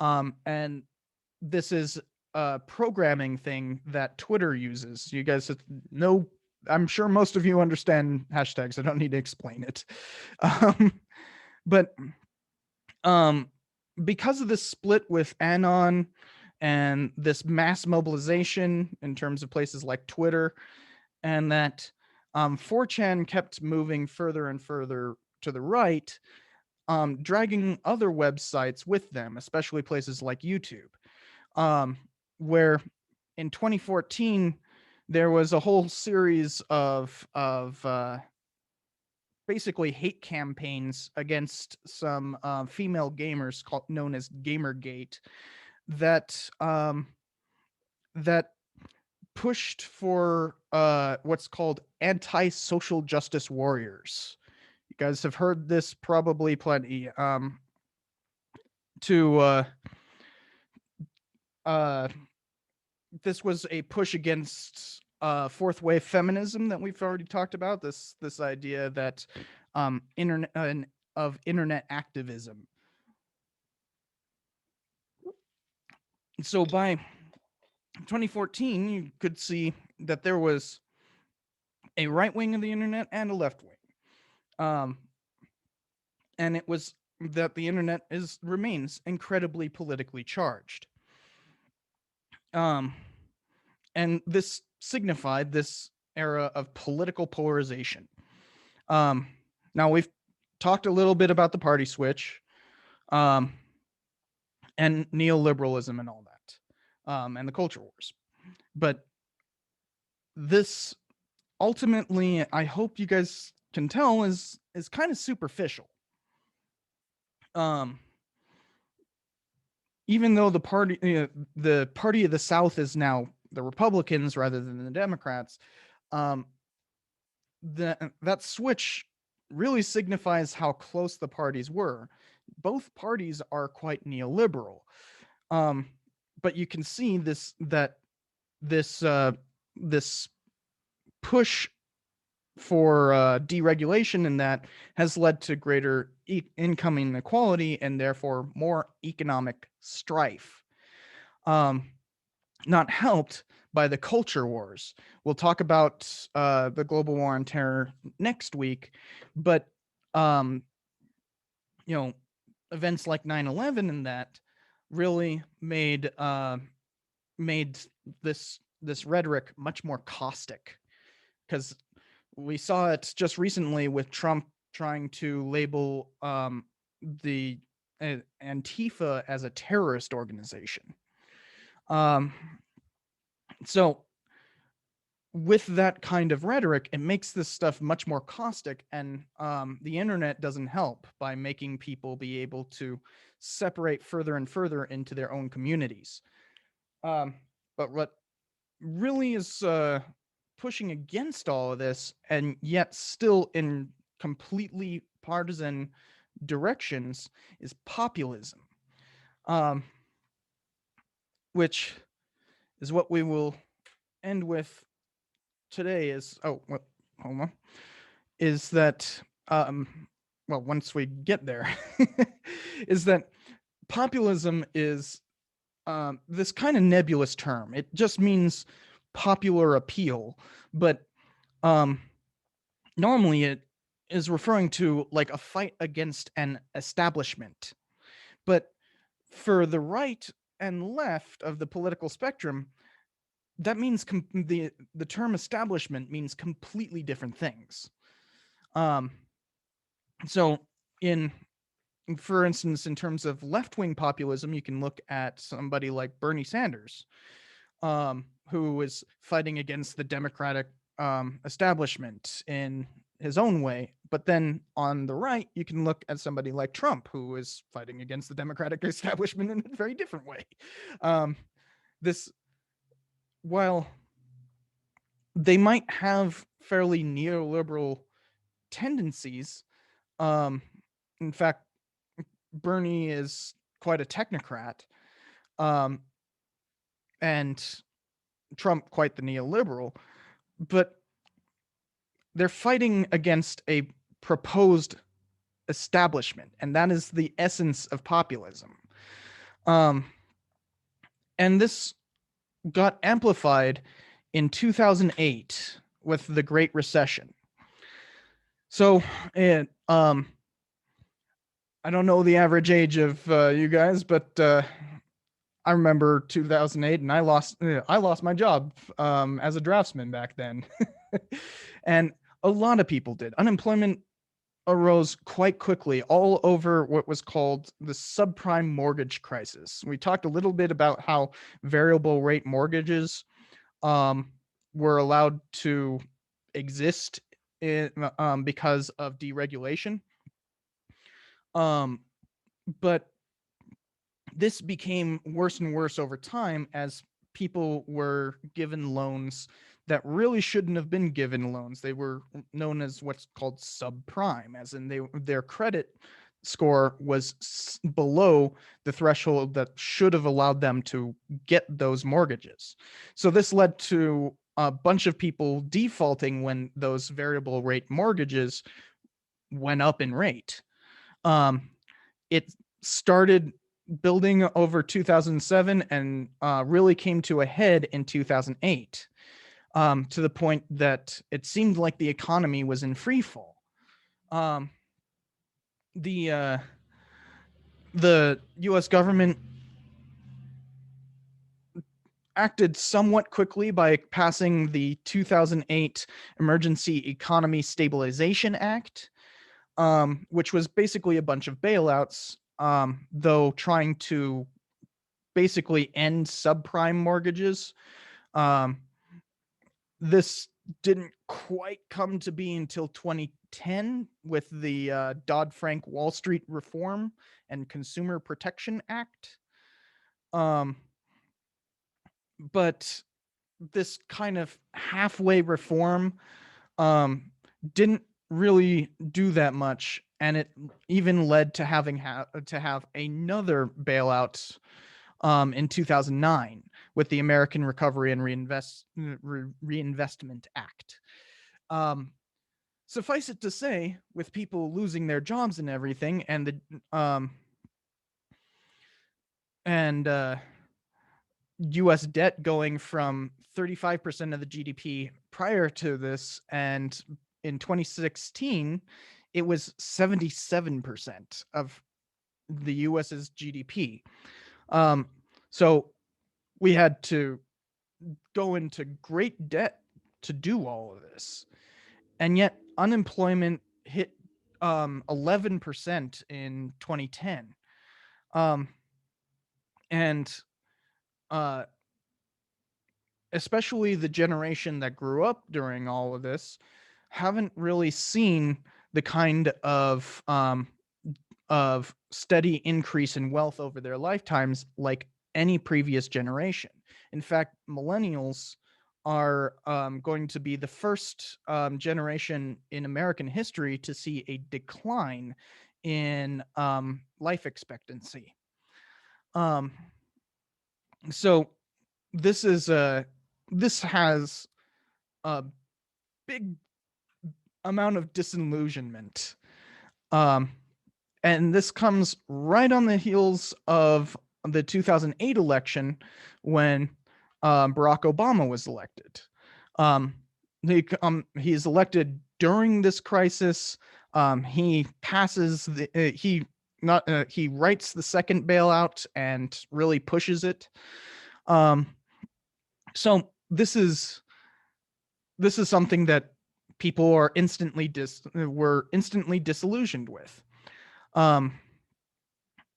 And this is a programming thing that Twitter uses. You guys know. I'm sure most of you understand hashtags. I don't need to explain it. Um, but um, because of this split with Anon and this mass mobilization in terms of places like Twitter, and that 4chan kept moving further and further to the right, dragging other websites with them, especially places like YouTube, um, where in 2014 there was a whole series of basically hate campaigns against some female gamers known as Gamergate that that pushed for what's called anti-social justice warriors. You guys have heard this probably plenty. To uh, This was a push against fourth wave feminism that we've already talked about. This idea that internet of internet activism. So by 2014, you could see that there was a right wing of the internet and a left wing, um, and it was that the internet remains incredibly politically charged. Um, and this signified this era of political polarization. Um, Now we've talked a little bit about the party switch, um, and neoliberalism and all that, and the culture wars. But this ultimately, I hope you guys can tell, is kind of superficial. Um, Even though the party of the South is now the Republicans rather than the Democrats, um, that switch really signifies how close the parties were. Both parties are quite neoliberal, um, but you can see this push for deregulation, and that has led to greater income inequality and therefore more economic strife. Um, Not helped by the culture wars. We'll talk about the global war on terror next week, but um, you know, events like 9/11 and that really made this rhetoric much more caustic, because we saw it just recently with Trump trying to label the Antifa as a terrorist organization. Um, so with that kind of rhetoric, it makes this stuff much more caustic, and the internet doesn't help by making people be able to separate further and further into their own communities. But what really is pushing against all of this, and yet still in completely partisan directions, is populism, um, which is what we will end with today. Is hold on, is that well, once we get there, is that populism is this kind of nebulous term. It just means popular appeal, but um, normally it is referring to like a fight against an establishment. But for the right and left of the political spectrum, that means the term establishment means completely different things. Um, so in for instance, in terms of left-wing populism, you can look at somebody like Bernie Sanders, who is fighting against the Democratic establishment in his own way. But then on the right, you can look at somebody like Trump, who is fighting against the Democratic establishment in a very different way. This, while they might have fairly neoliberal tendencies, um, in fact, Bernie is quite a technocrat, um, and Trump quite the neoliberal, but they're fighting against a proposed establishment, and that is the essence of populism. Um, and this got amplified in 2008 with the Great Recession. So, I don't know the average age of you guys, but I remember 2008, and I lost my job as a draftsman back then, and a lot of people did. Unemployment arose quite quickly all over what was called the subprime mortgage crisis. We talked a little bit about how variable rate mortgages um, were allowed to exist because of deregulation. Um, but this became worse and worse over time as people were given loans that really shouldn't have been given loans. They were known as what's called subprime, as in their credit score was below the threshold that should have allowed them to get those mortgages. So this led to a bunch of people defaulting when those variable rate mortgages went up in rate. It started building over 2007 and really came to a head in 2008, to the point that it seemed like the economy was in free fall. Um, the U.S. government acted somewhat quickly by passing the 2008 Emergency Economy Stabilization Act, which was basically a bunch of bailouts, though trying to basically end subprime mortgages. Um, this didn't quite come to be until 2010 with the Dodd-Frank Wall Street Reform and Consumer Protection Act. But this kind of halfway reform didn't really do that much, and it even led to having to have another bailout in 2009 with the American Recovery and Reinvestment Act. Um, Suffice it to say, with people losing their jobs and everything, and the U.S. debt going from 35% of the GDP prior to this, and in 2016, it was 77% of the U.S.'s GDP. So we had to go into great debt to do all of this, and yet unemployment hit 11% in 2010, and especially the generation that grew up during all of this haven't really seen the kind of steady increase in wealth over their lifetimes like any previous generation. In fact, millennials are going to be the first generation in American history to see a decline in life expectancy. So this has a big amount of disillusionment. And this comes right on the heels of the 2008 election when Barack Obama was elected. He's elected during this crisis. He passes the he writes the second bailout and really pushes it. So this is something that people are were instantly disillusioned with.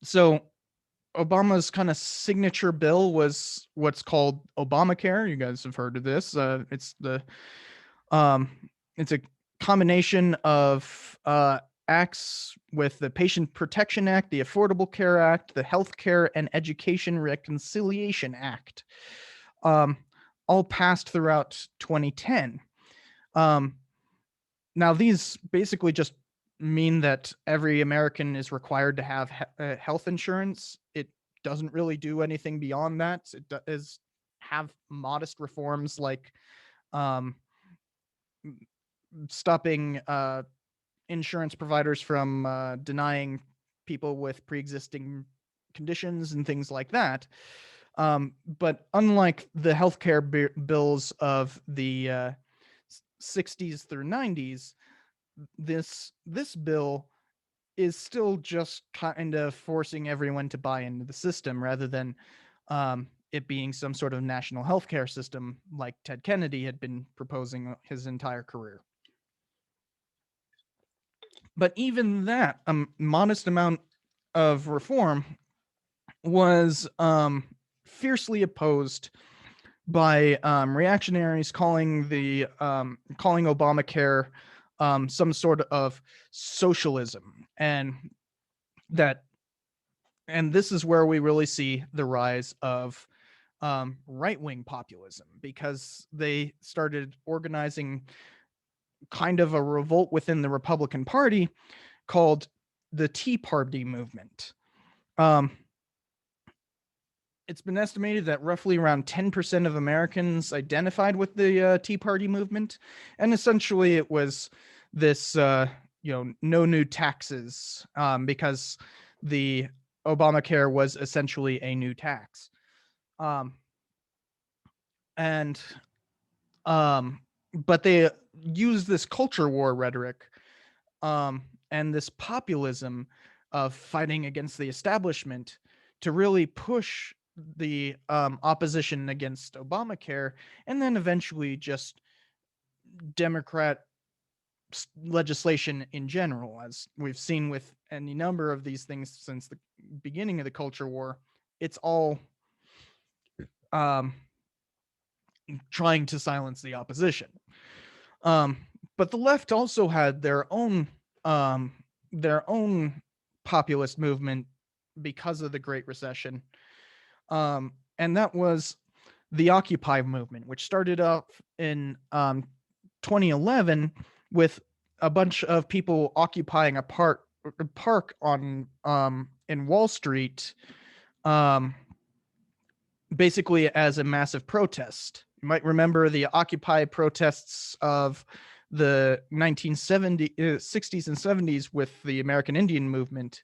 So Obama's kind of signature bill was what's called Obamacare. You guys have heard of this. It's a combination of acts with the Patient Protection Act, the Affordable Care Act, the Healthcare and Education Reconciliation Act, all passed throughout 2010. Now, these basically just mean that every American is required to have health insurance. It doesn't really do anything beyond that. It does have modest reforms like stopping insurance providers from denying people with pre-existing conditions and things like that. But unlike the healthcare bills of the 60s through 90s, this bill is still just kind of forcing everyone to buy into the system rather than it being some sort of national healthcare system like Ted Kennedy had been proposing his entire career. But even that, a modest amount of reform was fiercely opposed by reactionaries calling Obamacare some sort of socialism, and this is where we really see the rise of right-wing populism, because they started organizing kind of a revolt within the Republican Party called the Tea Party movement. It's been estimated that roughly around 10% of Americans identified with the Tea Party movement, and essentially it was this, no new taxes, because the Obamacare was essentially a new tax, but they use this culture war rhetoric and this populism of fighting against the establishment to really push the opposition against Obamacare, and then eventually just Democrat legislation in general, as we've seen with any number of these things since the beginning of the culture war. It's all um, trying to silence the opposition. Um, but the left also had um, their own populist movement because of the Great Recession, and that was the Occupy movement, which started off in 2011 with a bunch of people occupying a park on in Wall Street, um, basically as a massive protest. You might remember the Occupy protests of the 60s and 70s with the American Indian movement.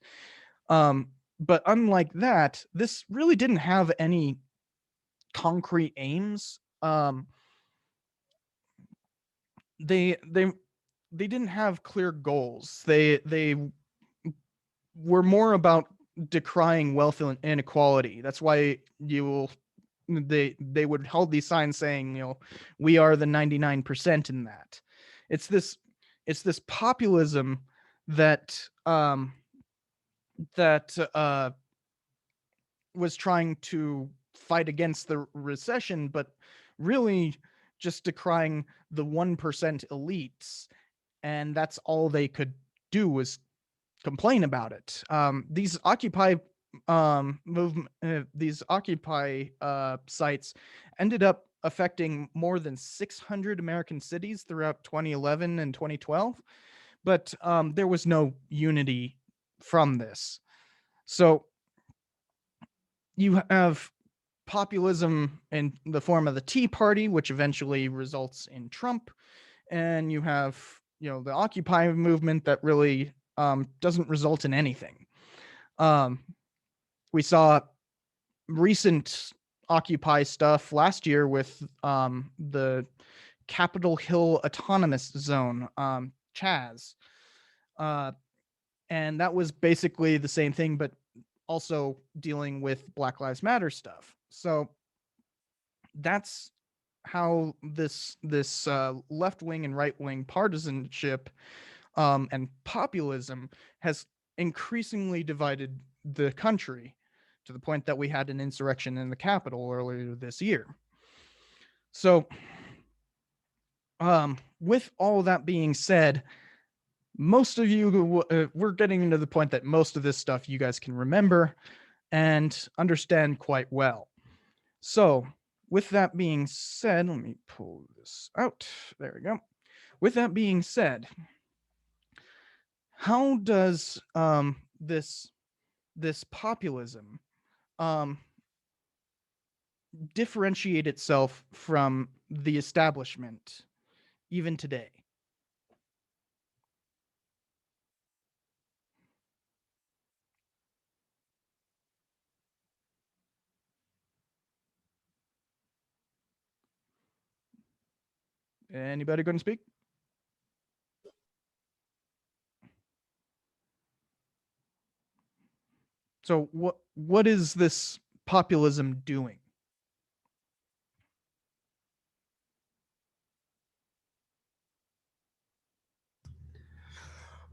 But unlike that, this really didn't have any concrete aims. They didn't have clear goals. They were more about decrying wealth inequality. That's why they would hold these signs saying, we are the 99% in that. It's this it's this populism that that was trying to fight against the recession, but really just decrying the 1% elites, and that's all they could do was complain about it. These Occupy sites ended up affecting more than 600 American cities throughout 2011 and 2012, but there was no unity from this. So you have populism in the form of the Tea Party, which eventually results in Trump, and you have the Occupy movement that really doesn't result in anything. We saw recent Occupy stuff last year with the Capitol Hill Autonomous Zone, Chaz, and that was basically the same thing, but also dealing with Black Lives Matter stuff. So that's how this left wing and right wing partisanship and populism has increasingly divided the country to the point that we had an insurrection in the Capitol earlier this year. So, with all that being said, most of you, we're getting into the point that most of this stuff you guys can remember and understand quite well. So, with that being said, let me pull this out. There we go. With that being said, how does this populism differentiate itself from the establishment even today? Anybody going to speak? So what is this populism doing?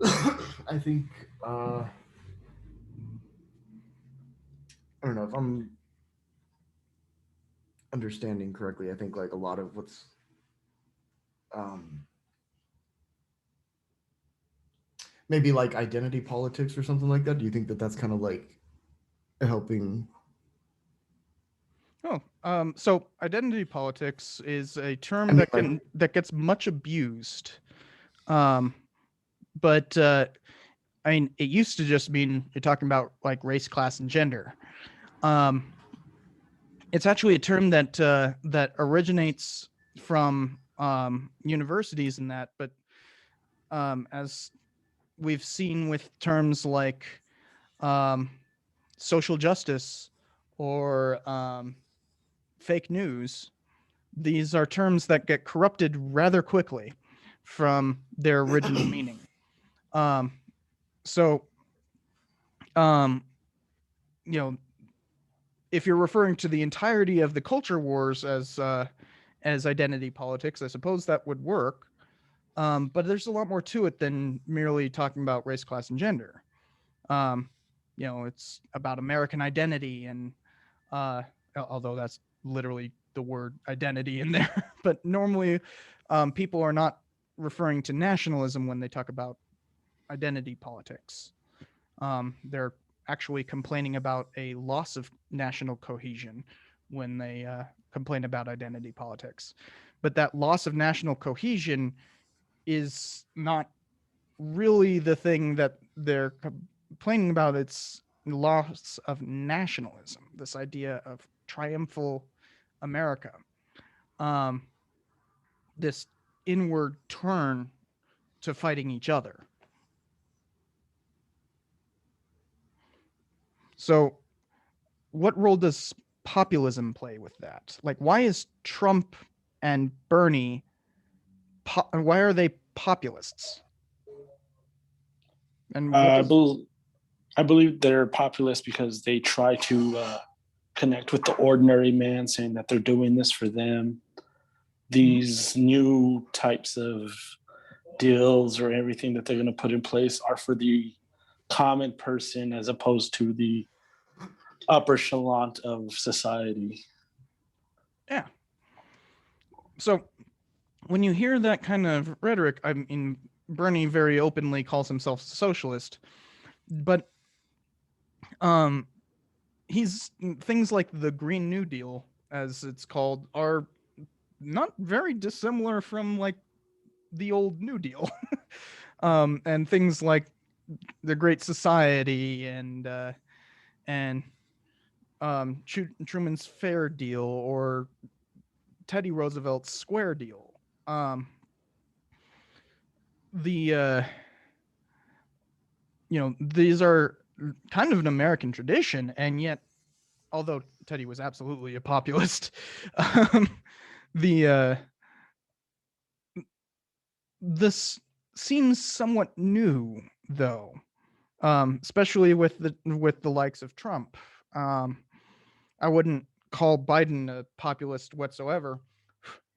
I think I don't know if I'm understanding correctly. I think like a lot of what's um, maybe like identity politics or something like that. Do you think that that's kind of like helping?
Oh, so identity politics is a
I
term
mean, like
that gets much abused. Um, but I mean, it used to just mean you're talking about like race, class, and gender. Um, it's actually a term that originates from universities and that, but as we've seen with terms like um, social justice or fake news, these are terms that get corrupted rather quickly from their original meaning. Um, so, um, you know, if you're referring to the entirety of the culture wars as identity politics, I suppose that would work. But there's a lot more to it than merely talking about race, class, and gender. Um, it's about American identity, and although that's literally the word identity in there, but normally people are not referring to nationalism when they talk about identity politics. They're actually complaining about a loss of national cohesion when they complain about identity politics. But that loss of national cohesion is not really the thing that they're complaining about. It's loss of nationalism, this idea of triumphal America, um, this inward turn to fighting each other. So, what role does populism play with that? Like, why is Trump and Bernie, why are they populists? And what
Uh, I,
does
bel I believe they're populist because they try to connect with the ordinary man, saying that they're doing this for them.
Mhm.
These new types of deals or everything that they're going to put in place are for the common person as opposed to the upper echelon of society.
Yeah. So when you hear that kind of rhetoric, I mean, Bernie very openly calls himself a socialist, but um, he's things like the Green New Deal, as it's called, are not very dissimilar from like the old New Deal, and things like the Great Society and Truman's Fair Deal or Teddy Roosevelt's Square Deal. The these are kind of an American tradition, and yet, although Teddy was absolutely a populist, um, the this seems somewhat new, though, especially with the likes of Trump. Um, I wouldn't call Biden a populist whatsoever.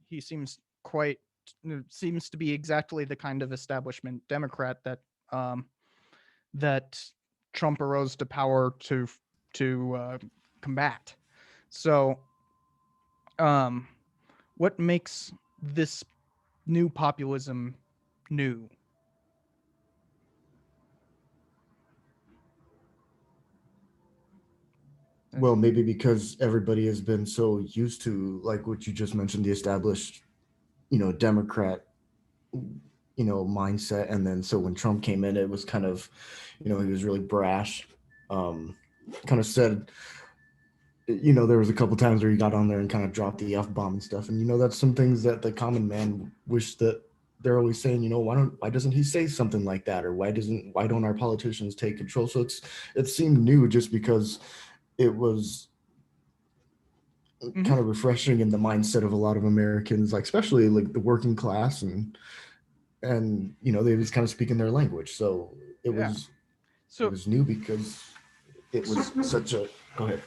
He seems to be exactly the kind of establishment Democrat um, that Trump arose to power to combat. So, um, what makes this new populism new?
Well, maybe because everybody has been so used to, like what you just mentioned, the established, Democrat, mindset. And then so when Trump came in, it was kind of, he was really brash. Um, kind of said, there was a couple times where he got on there and kind of dropped the F bomb and stuff. And, that's some things that the common man wish that they're always saying, why doesn't he say something like that? Or why don't our politicians take control? So it seemed new just because it was
Mm-hmm.
kind of refreshing in the mindset of a lot of Americans, like especially like the working class, and they was kind of speaking their language. So it
Yeah.
was it
So,
was new because it
so
was such a go ahead.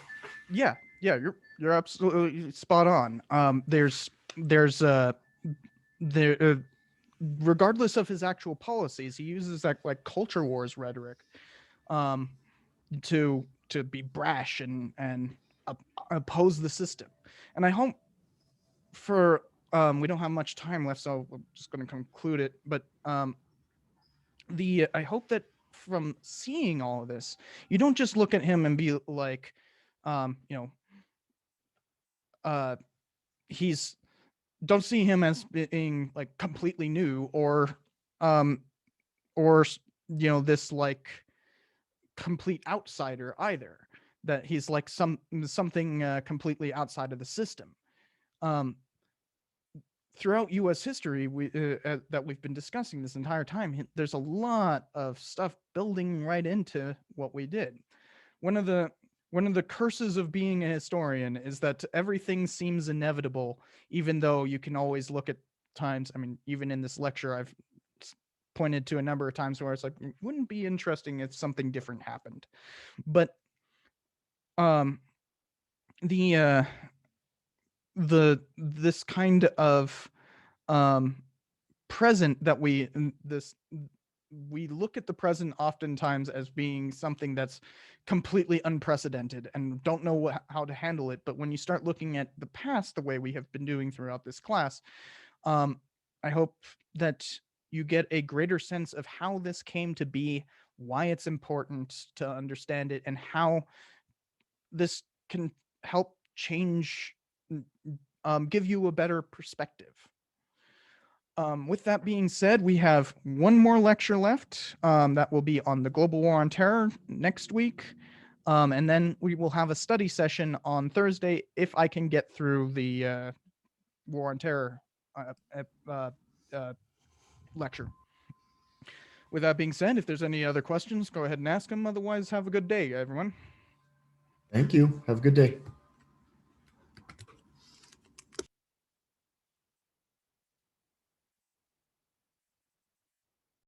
yeah, you're absolutely spot on. There's there regardless of his actual policies, he uses that like culture wars rhetoric um, to be brash and oppose the system. And I hope for we don't have much time left, so I'm just going to conclude it. But the I hope that from seeing all of this, you don't just look at him and be like, um, you know, uh, he's don't see him as being like completely new um or this like complete outsider either, that he's like something completely outside of the system. um Throughout US history that we've been discussing this entire time, there's a lot of stuff building right into what we did. one of the One of the curses of being a historian is that everything seems inevitable, even though you can always look at times. I mean, even in this lecture, I've pointed to a number of times where it's like, wouldn't be interesting if something different happened. But um this kind of present that we look at the present oftentimes as being something that's completely unprecedented and don't know how to handle it. But when you start looking at the past the way we have been doing throughout this class, I hope that you get a greater sense of how this came to be, why it's important to understand it, and how this can help change, give you a better perspective. With that being said, we have one more lecture left that will be on the global war on terror next week. And then we will have a study session on Thursday if I can get through the war on terror lecture. With that being said, if there's any other questions, go ahead and ask them. Otherwise, have a good day, everyone.
Thank you. Have a good day.